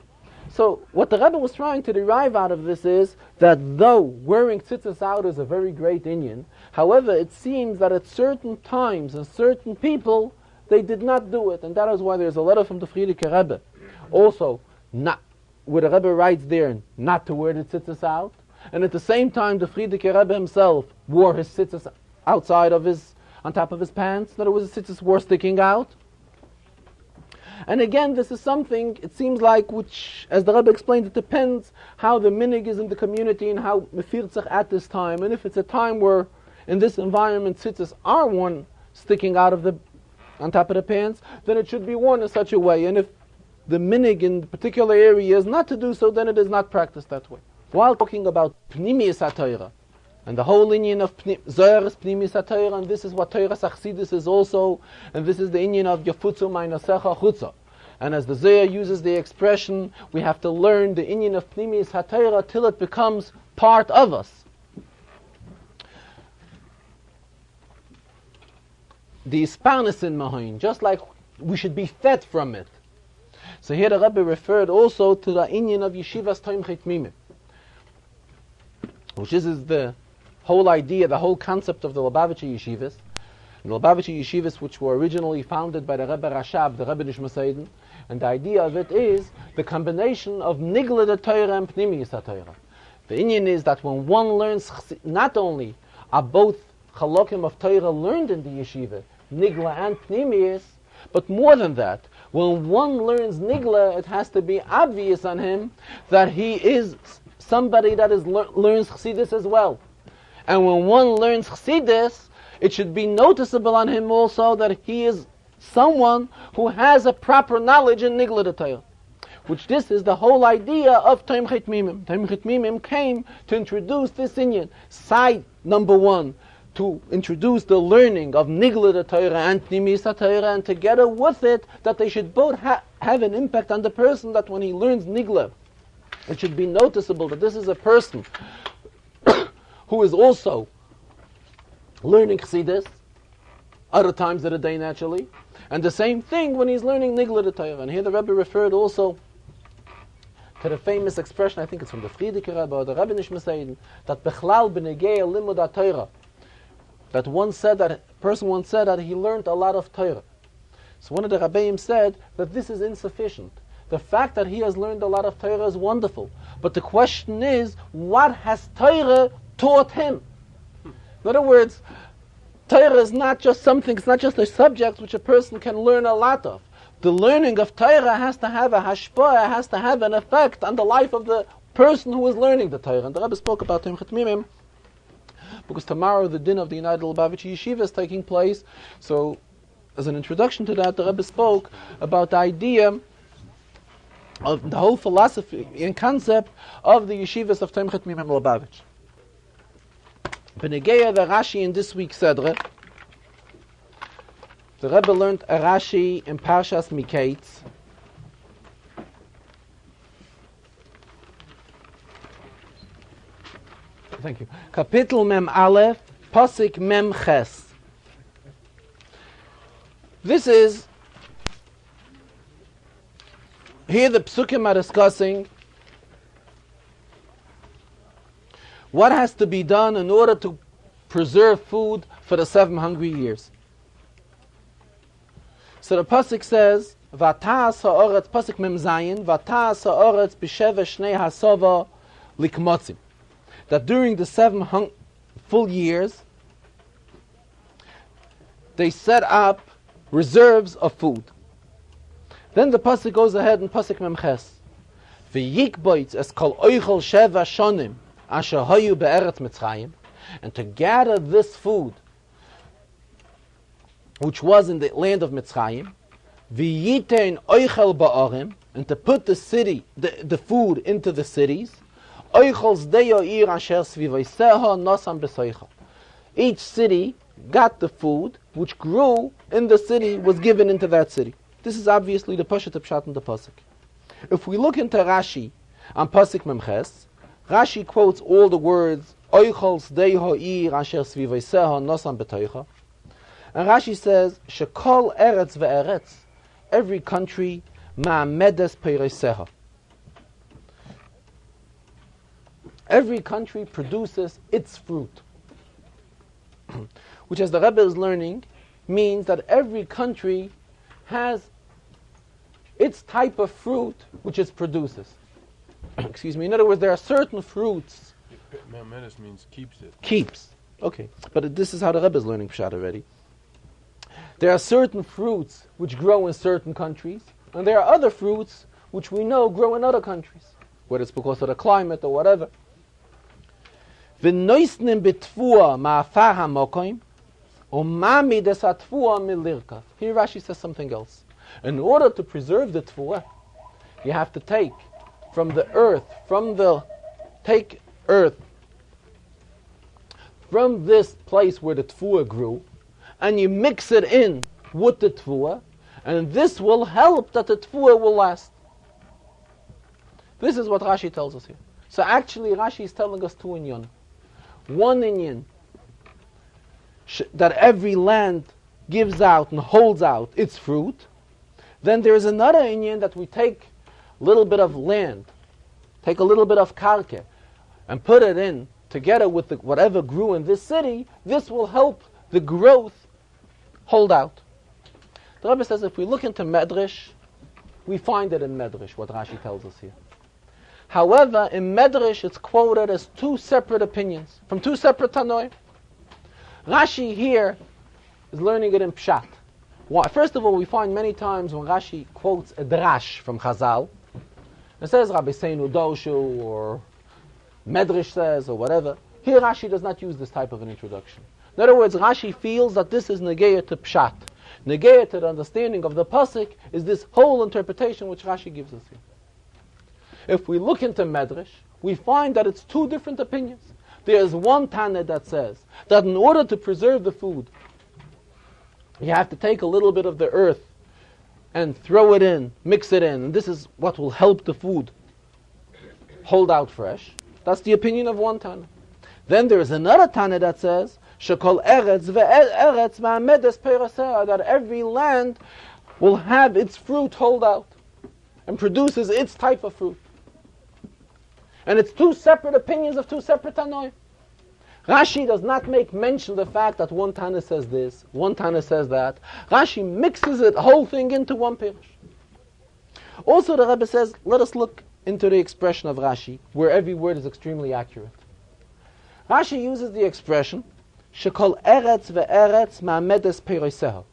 So what the Rebbe was trying to derive out of this is that though wearing tzitzis out is a very great inyan, however, it seems that at certain times and certain people, they did not do it. And that is why there's a letter from the Frierdiker Rebbe. Also, where the Rebbe writes there, not to wear the tzitzis out. And at the same time, the Frierdiker Rebbe himself wore his tzitzis on top of his pants. In other words, the tzitzis were sticking out. And again, this is something, it seems like, which, as the Rebbe explained, it depends how the minig is in the community and how mefirzach at this time. And if it's a time where, in this environment, tzitzis are worn sticking out on top of the pants, then it should be worn in such a way. And if the minig in the particular area is not to do so, then it is not practiced that way. While talking about pnimiyas HaTorah, and the whole inyan of Zohar is Pnimis HaTorah, and this is what Torah Sachsidis is also, and this is the inyan of Yafutzu Ma'inasecha Chutza. And as the Zohar uses the expression, we have to learn the inyan of Pnimis HaTorah till it becomes part of us. The Isparnis in Mahoin, just like we should be fed from it. So here the Rebbe referred also to the inyan of Yeshivas Toimchet Mimim. which is the whole idea, the whole concept of the Lubavitcher Yeshivas. The Lubavitcher Yeshivas, which were originally founded by the Rebbe Rashab, the Rebbe Nishmaseiden, and the idea of it is the combination of Nigla de Torah and Pnimiyus HaTorah. The Inyan is that when one learns, not only are both Chalokim of Torah learned in the Yeshiva, Nigla and Pnimiyus, but more than that, when one learns Nigla, it has to be obvious on him that he is somebody that learns Chassidus as well. And when one learns Chassidus, it should be noticeable on him also that he is someone who has a proper knowledge in Nigla de Torah. Which this is the whole idea of Taim Chet Mimim. Taim Chet Mimim came to introduce this inyan. Side number one, to introduce the learning of Nigla de Torah and Pnimiyus HaTorah, and together with it, that they should both have an impact on the person, that when he learns Nigla, it should be noticeable that this is a person who is also learning Chassidus, other times of the day naturally, and the same thing when he's learning Nigla de Torah. And here the Rebbe referred also to the famous expression, I think it's from the Frierdiker Rebbe or the Rebbe Nishmaseiden, that Bechlal b'negei limud HaTorah, that person once said that he learned a lot of Torah. So one of the Rabbeim said that this is insufficient. The fact that he has learned a lot of Torah is wonderful, but the question is, what has Torah taught him? In other words, Torah is not just something, it's not just a subject which a person can learn a lot of. The learning of Torah has to have a hashpah, has to have an effect on the life of the person who is learning the Torah. And the Rebbe spoke about Taim Chet Mimim, because tomorrow the din of the United Lubavitcher Yeshiva is taking place. So, as an introduction to that, the Rebbe spoke about the idea of the whole philosophy and concept of the yeshivas of Taim Chet Mimim Lubavitch. Benegeya the Rashi in this week's Sedre, the Rebbe learned a Rashi in Parshas Miketz. Thank you. Kapitel Mem Aleph, Pasik Mem Ches. This is, here the Psukim are discussing what has to be done in order to preserve food for the 7 hungry years. So the Pasuk says, Vata'as ha'oretz, Pasuk Mem Zayin, Vata'as ha'oretz b'sheva shnei ha'sova likmotzim. That during the 7 full years, they set up reserves of food. Then the Pasuk goes ahead in Pasuk Mem Ches. V'yikboitz es kol oichel sheva shonim asher hayu be'eretz Mitzrayim, and to gather this food which was in the land of Mitzrayim, v'yitein oichel ba'arim, and to put the food into the cities, oichel zdeyo ir asher svivaiseha nosam b'soicha. Each city got the food which grew in the city, was given into that city. This is obviously the Pashat Pshat in the Pasuk. If we look into Rashi on Pasuk Memches, Rashi quotes all the words oichel zdeyo ir asher svivaiseha nosam b'toicha. And Rashi says, Shekol eretz ve'eretz, every country, ma'amedes peireseha. Every country produces its fruit. Which, as the Rebbe is learning, means that every country has its type of fruit which it produces. Excuse me, in other words, there are certain fruits. Ma'amedes means keeps it. Keeps. Okay, but this is how the Rebbe is learning Pshat already. There are certain fruits which grow in certain countries, and there are other fruits which we know grow in other countries, whether it's because of the climate or whatever. Here Rashi says something else. In order to preserve the tfuah, you have to take from the earth, take earth from this place where the tfuah grew, and you mix it in with the tfuah, and this will help that the tfuah will last. This is what Rashi tells us here. So actually Rashi is telling us 2 inyan. One inyan, that every land gives out and holds out its fruit. Then there is another inyan that we take a little bit of land, take a little bit of karke, and put it in together with whatever grew in this city, this will help the growth hold out. The Rebbe says if we look into Medrash, we find it in Medrash, what Rashi tells us here. However, in Medrash it's quoted as two separate opinions, from two separate Tanoim. Rashi here is learning it in Pshat. First of all, we find many times when Rashi quotes a drash from Chazal, it says Rabbi Seinu Doshu, or Medrash says, or whatever. Here Rashi does not use this type of an introduction. In other words, Rashi feels that this is Negeya to Pshat. Negeya to the understanding of the Pasuk is this whole interpretation which Rashi gives us here. If we look into Medrash, we find that it's two different opinions. There is one Tana that says that in order to preserve the food, you have to take a little bit of the earth and throw it in, mix it in, and this is what will help the food hold out fresh. That's the opinion of one Tana. Then there is another Tana that says Shekol eretz ve'eretz ma'amedes peiraseh, that every land will have its fruit hold out and produces its type of fruit. And it's two separate opinions of two separate Tanoim. Rashi does not make mention of the fact that one Tana says this, one Tana says that. Rashi mixes the whole thing into one Pirush. Also the Rebbe says, let us look into the expression of Rashi, where every word is extremely accurate. Rashi uses the expression, Shekol eretz ve'eretz ma'amedes peiroseha.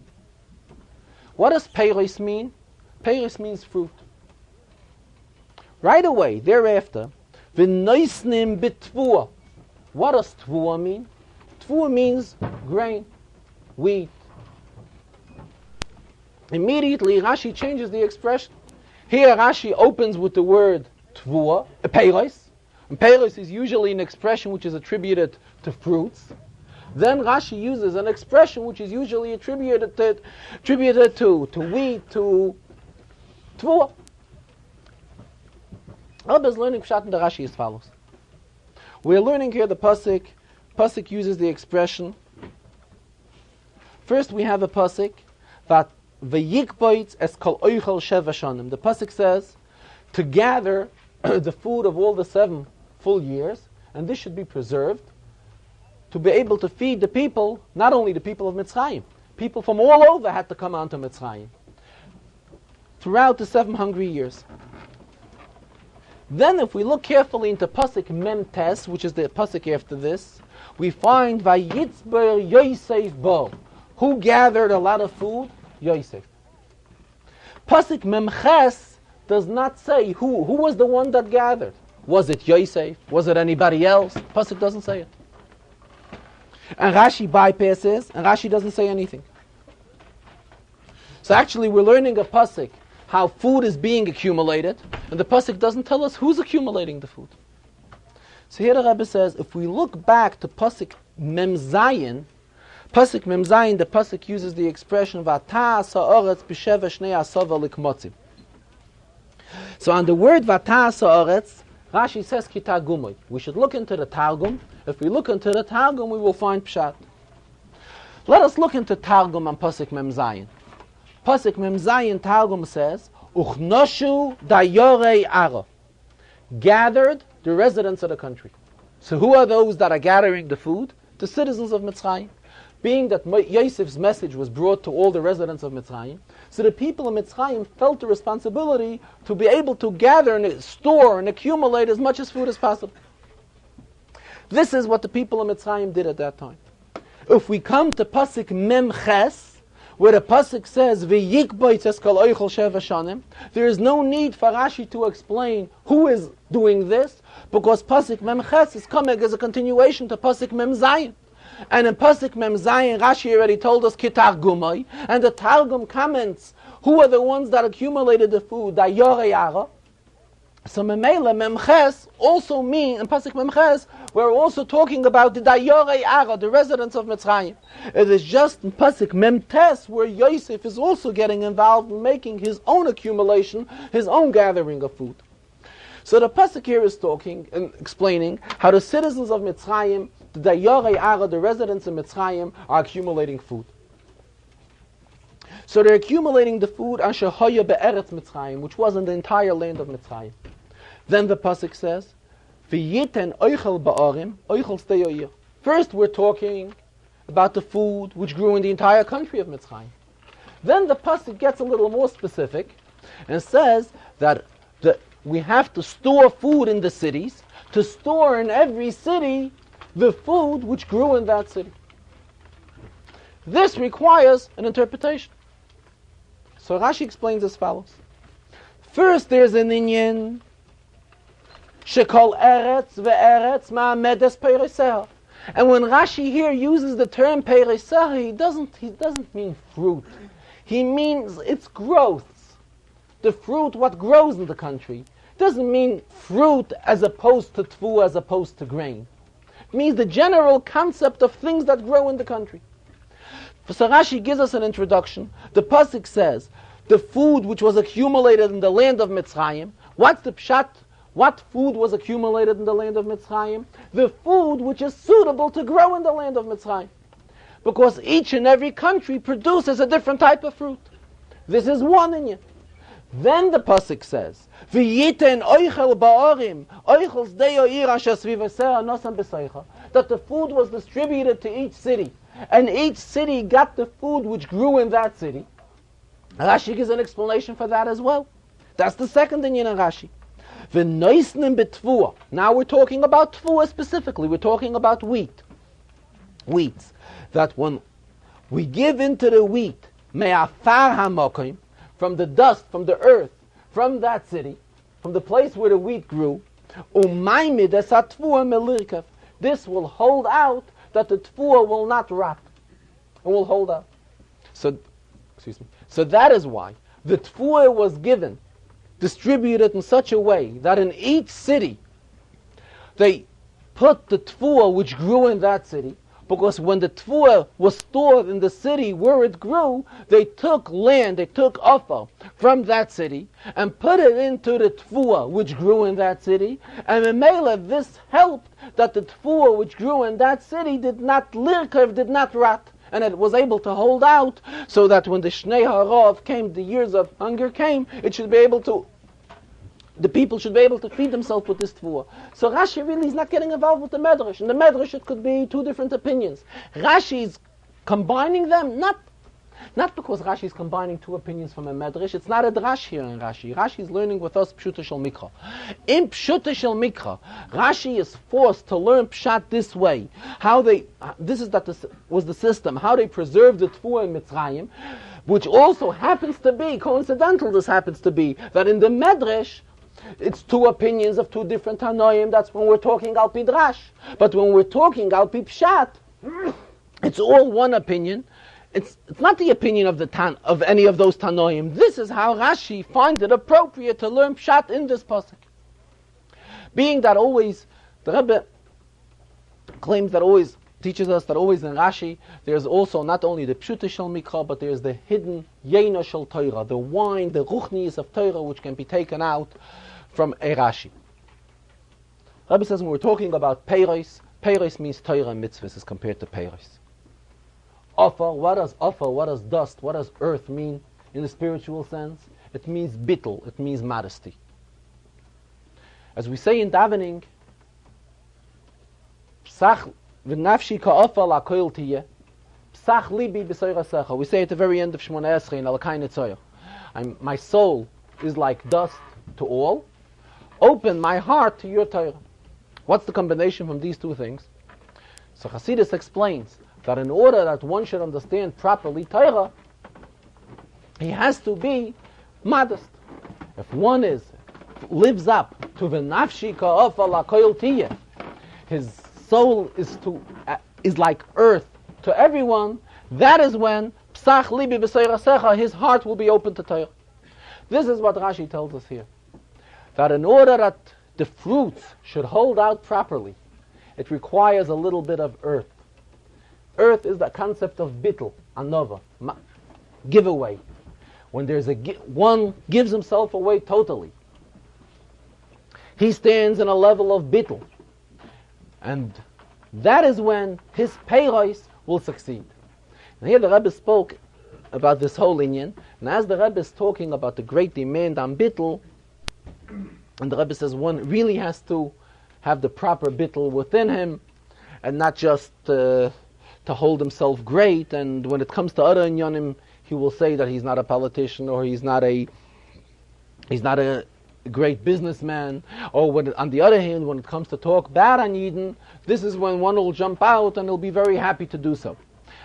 What does peiros mean? Peiros means fruit. Right away, thereafter, v'noisnim b'tvua. What does tvua mean? Tvua means grain, wheat. Immediately, Rashi changes the expression. Here, Rashi opens with the word tvua, peiros. And peiros is usually an expression which is attributed to fruits. Then Rashi uses an expression which is usually attributed to wheat, to tvua. Rebbe is learning Pshat in the Rashi as follows. We're learning here the Pasuk. Pasuk uses the expression. First we have a Pasuk that v'yikboitz es kol oichel sheva shanim. The Pasuk says to gather the food of all the 7 full years, and this should be preserved to be able to feed the people, not only the people of Mitzrayim. People from all over had to come onto Mitzrayim throughout the 7 hungry years. Then if we look carefully into Pasuk Mem Tes, which is the Pasuk after this, we find Vayitzber Yosef Bo. Who gathered a lot of food? Yosef. Pasuk Mem Ches does not say who was the one that gathered. Was it Yosef? Was it anybody else? Pasuk doesn't say it. And Rashi bypasses, and Rashi doesn't say anything. So actually we're learning a Pasuk how food is being accumulated, and the Pasuk doesn't tell us who's accumulating the food. So here the Rebbe says, if we look back to Pasuk Mem Zayin, the Pasuk uses the expression Vata sa'oretz b'sheva shnei asova likmotzim. So on the word Vata sa'oretz, Rashi says Kita Gumoy. We should look into the Targum. If we look into the Targum, we will find Pshat. Let us look into Targum on Pasuk Mem Zayin. Pasuk Mem Zayin Targum says, Uchnoshu dayorei ara. Gathered the residents of the country. So who are those that are gathering the food? The citizens of Mitzrayim. Being that Yosef's message was brought to all the residents of Mitzrayim, so the people of Mitzrayim felt the responsibility to be able to gather and store and accumulate as much as food as possible. This is what the people of Mitzrayim did at that time. If we come to Pasuk Mem Ches, where the Pasuk says, V'yikboitz es kol oichel sheva shanim, there is no need for Rashi to explain who is doing this, because Pasuk Mem Ches is coming as a continuation to Pasuk Mem Zayin. And in Pasuk Mem Zayin, Rashi already told us Kitar Gumay, and the Targum comments who are the ones that accumulated the food, Dayorei Ara. So Memela Mem Ches also mean, in Pasuk Mem Ches, we're also talking about the Dayorei Ara, the residents of Mitzrayim. It is just in Pasuk Mem Tes where Yosef is also getting involved in making his own accumulation, his own gathering of food. So the Pasuk here is talking and explaining how the citizens of Mitzrayim, the Dayorei Ara, the residents of Mitzrayim, are accumulating food. So they're accumulating the food Asher Hoya Be'eretz Mitzrayim, which was in the entire land of Mitzrayim. Then the Pasuk says, V'yiten oichel ba'arim, oichel steyoir. First we're talking about the food which grew in the entire country of Mitzrayim. Then the pasuk gets a little more specific and says that we have to store food in the cities, to store in every city the food which grew in that city. This requires an interpretation. So Rashi explains as follows. First there's an inyan shekol eretz ve'eretz ma'amedes peireseha. And when Rashi here uses the term peireseha, he doesn't mean fruit. He means its growths. The fruit, what grows in the country. Doesn't mean fruit as opposed to tfu, as opposed to grain. It means the general concept of things that grow in the country. So Rashi gives us an introduction. The pasuk says, the food which was accumulated in the land of Mitzrayim. What's the pshat? What food was accumulated in the land of Mitzrayim? The food which is suitable to grow in the land of Mitzrayim. Because each and every country produces a different type of fruit. This is one inyan. Then the pasuk says, "V'yiten oichel ba'arim, oichel sdeyo ir asher svivaseh nosam b'seicha," that the food was distributed to each city, and each city got the food which grew in that city. Rashi gives an explanation for that as well. That's the second inyan in Rashi. V'noisnim b'tfuah. Now we're talking about tfuah specifically. We're talking about wheat. Wheats. That when we give into the wheat, me'afar hamokim, from the dust, from the earth, from that city, from the place where the wheat grew, this will hold out, that the tfuah will not rot, and will hold out. So that is why the tfuah was given, distributed in such a way that in each city they put the tfuah which grew in that city. Because when the tfuah was stored in the city where it grew, they took land, they took offer from that city and put it into the tfuah which grew in that city. And in Mela, this helped that the tfuah which grew in that city did not lirkav, did not rot. And it was able to hold out, so that when the Shnei Harav came, the years of hunger came, it should be able to, the people should be able to feed themselves with this tfuah. So Rashi really is not getting involved with the Medrash. In the Medrash it could be two different opinions. Rashi is combining them, not because Rashi is combining two opinions from a Medrash. It's not a drash here in Rashi. Rashi is learning with us Pshuta Shel Mikra. In Pshuta Shel Mikra, Rashi is forced to learn Pshat this way. This was the system, how they preserved the tfuah in Mitzrayim, which also happens to be, coincidental this happens to be, that in the Medrash, it's two opinions of two different Tanoim. That's when we're talking Al Pi Drash. But when we're talking Al Pi Pshat, it's all one opinion. It's not the opinion of any of those Tanoim. This is how Rashi finds it appropriate to learn Pshat in this pasuk. Being that always, the Rebbe claims that always, teaches us that always in Rashi, there's also not only the Pshuta Shel Mikra, but there's the hidden Yeina Shel Torah, the wine, the Ruchnius of Torah, which can be taken out from a Rashi. Rebbe says when we're talking about Peiros, Peiros means Torah and mitzvahs as compared to Peiros. Offer, what does dust, what does earth mean in the spiritual sense? It means bittul, it means modesty. As we say in davening, Psach v'nafshi ka'ofar la'koil tiyeh, Psach libi b'soirasecha. We say at the very end of Shmoneh Esrei in Alakai Netzoyer. My soul is like dust to all. Open my heart to your Torah. What's the combination from these two things? So Hasidus explains that in order that one should understand properly Torah, he has to be modest. If one lives up to v'nafshi ka'ofar la'koil tiyeh, his soul is like earth to everyone, that is when Psach libi b'soirasecha, his heart will be open to Torah. This is what Rashi tells us here. That in order that the fruits should hold out properly, it requires a little bit of earth. Earth is the concept of bittul, anova, giveaway. When there's one gives himself away totally, he stands in a level of bittul. And that is when his peiros will succeed. And here the Rebbe spoke about this whole inyan, and as the Rebbe is talking about the great demand on bittul, and the Rebbe says one really has to have the proper bittul within him, and not just to hold himself great. And when it comes to other inyanim, he will say that he's not a politician, or he's not a great businessman. Or on the other hand, when it comes to talk bad on Yidden, this is when one will jump out and he'll be very happy to do so.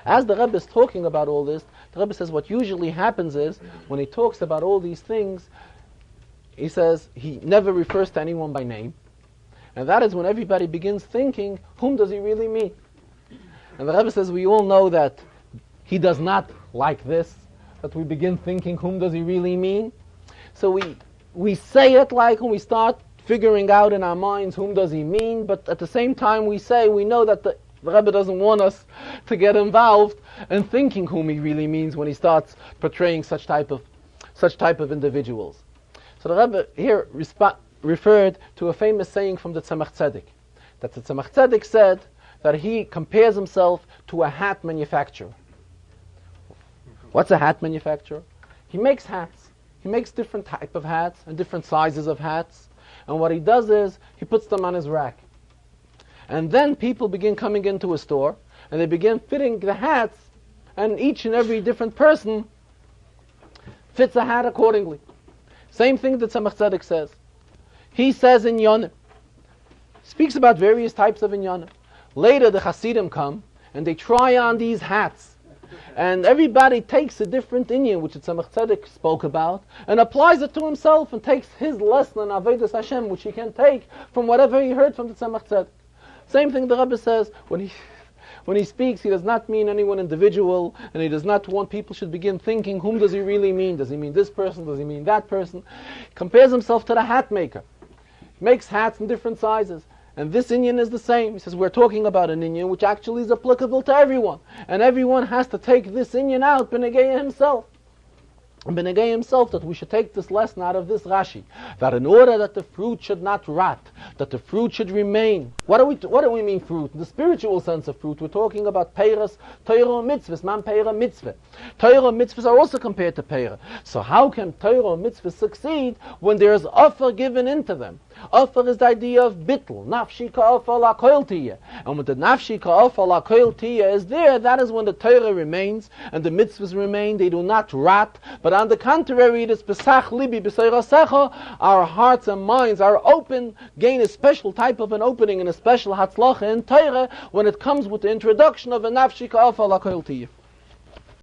As the Rebbe is talking about all this, the Rebbe says what usually happens is, when he talks about all these things, he says he never refers to anyone by name. And that is when everybody begins thinking, whom does he really mean? And the Rebbe says we all know that he does not like this, that we begin thinking, whom does he really mean? So we say it like when we start figuring out in our minds, whom does he mean? But at the same time we know that the Rebbe doesn't want us to get involved in thinking whom he really means when he starts portraying such type of individuals. So the Rebbe here referred to a famous saying from the Tzemach Tzedek, that the Tzemach Tzedek said that he compares himself to a hat manufacturer. What's a hat manufacturer? He makes hats. He makes different type of hats and different sizes of hats. And what he does is, he puts them on his rack. And then people begin coming into a store, and they begin fitting the hats, and each and every different person fits a hat accordingly. Same thing that Tzemach Tzedek says. He says in Yonim, speaks about various types of inyanim. Later the Hasidim come, and they try on these hats. And everybody takes a different inyan, which the Tzemach Tzedek spoke about, and applies it to himself, and takes his lesson in Avodas Hashem, which he can take from whatever he heard from the Tzemach Tzedek. Same thing the Rebbe says, when he speaks, he does not mean any one individual, and he does not want people should begin thinking, whom does he really mean? Does he mean this person? Does he mean that person? He compares himself to the hat maker. He makes hats in different sizes. And this inyan is the same. He says we're talking about an inyan which actually is applicable to everyone. And everyone has to take this inyan out, Benegay himself. Benegay himself, that we should take this lesson out of this Rashi, that in order that the fruit should not rot, that the fruit should remain. What do we mean fruit? In the spiritual sense of fruit, we're talking about peiros, Torah, mitzvahs, man peira mitzvah. Torah mitzvahs are also compared to peira. So how can Torah mitzvahs succeed when there is offer given into them? Offer is the idea of bittul, nafshi ka'ofar la'koil tiyeh. And when the nafshi ka'ofar la'koil tiyeh is there, that is when the Torah remains and the mitzvahs remain. They do not rot, but on the contrary, it is besach libi b'seirasecha. Our hearts and minds are open, gain a special type of an opening and a special hatzlacha in Torah when it comes with the introduction of a nafshi ka'ofar la'koil tiyeh.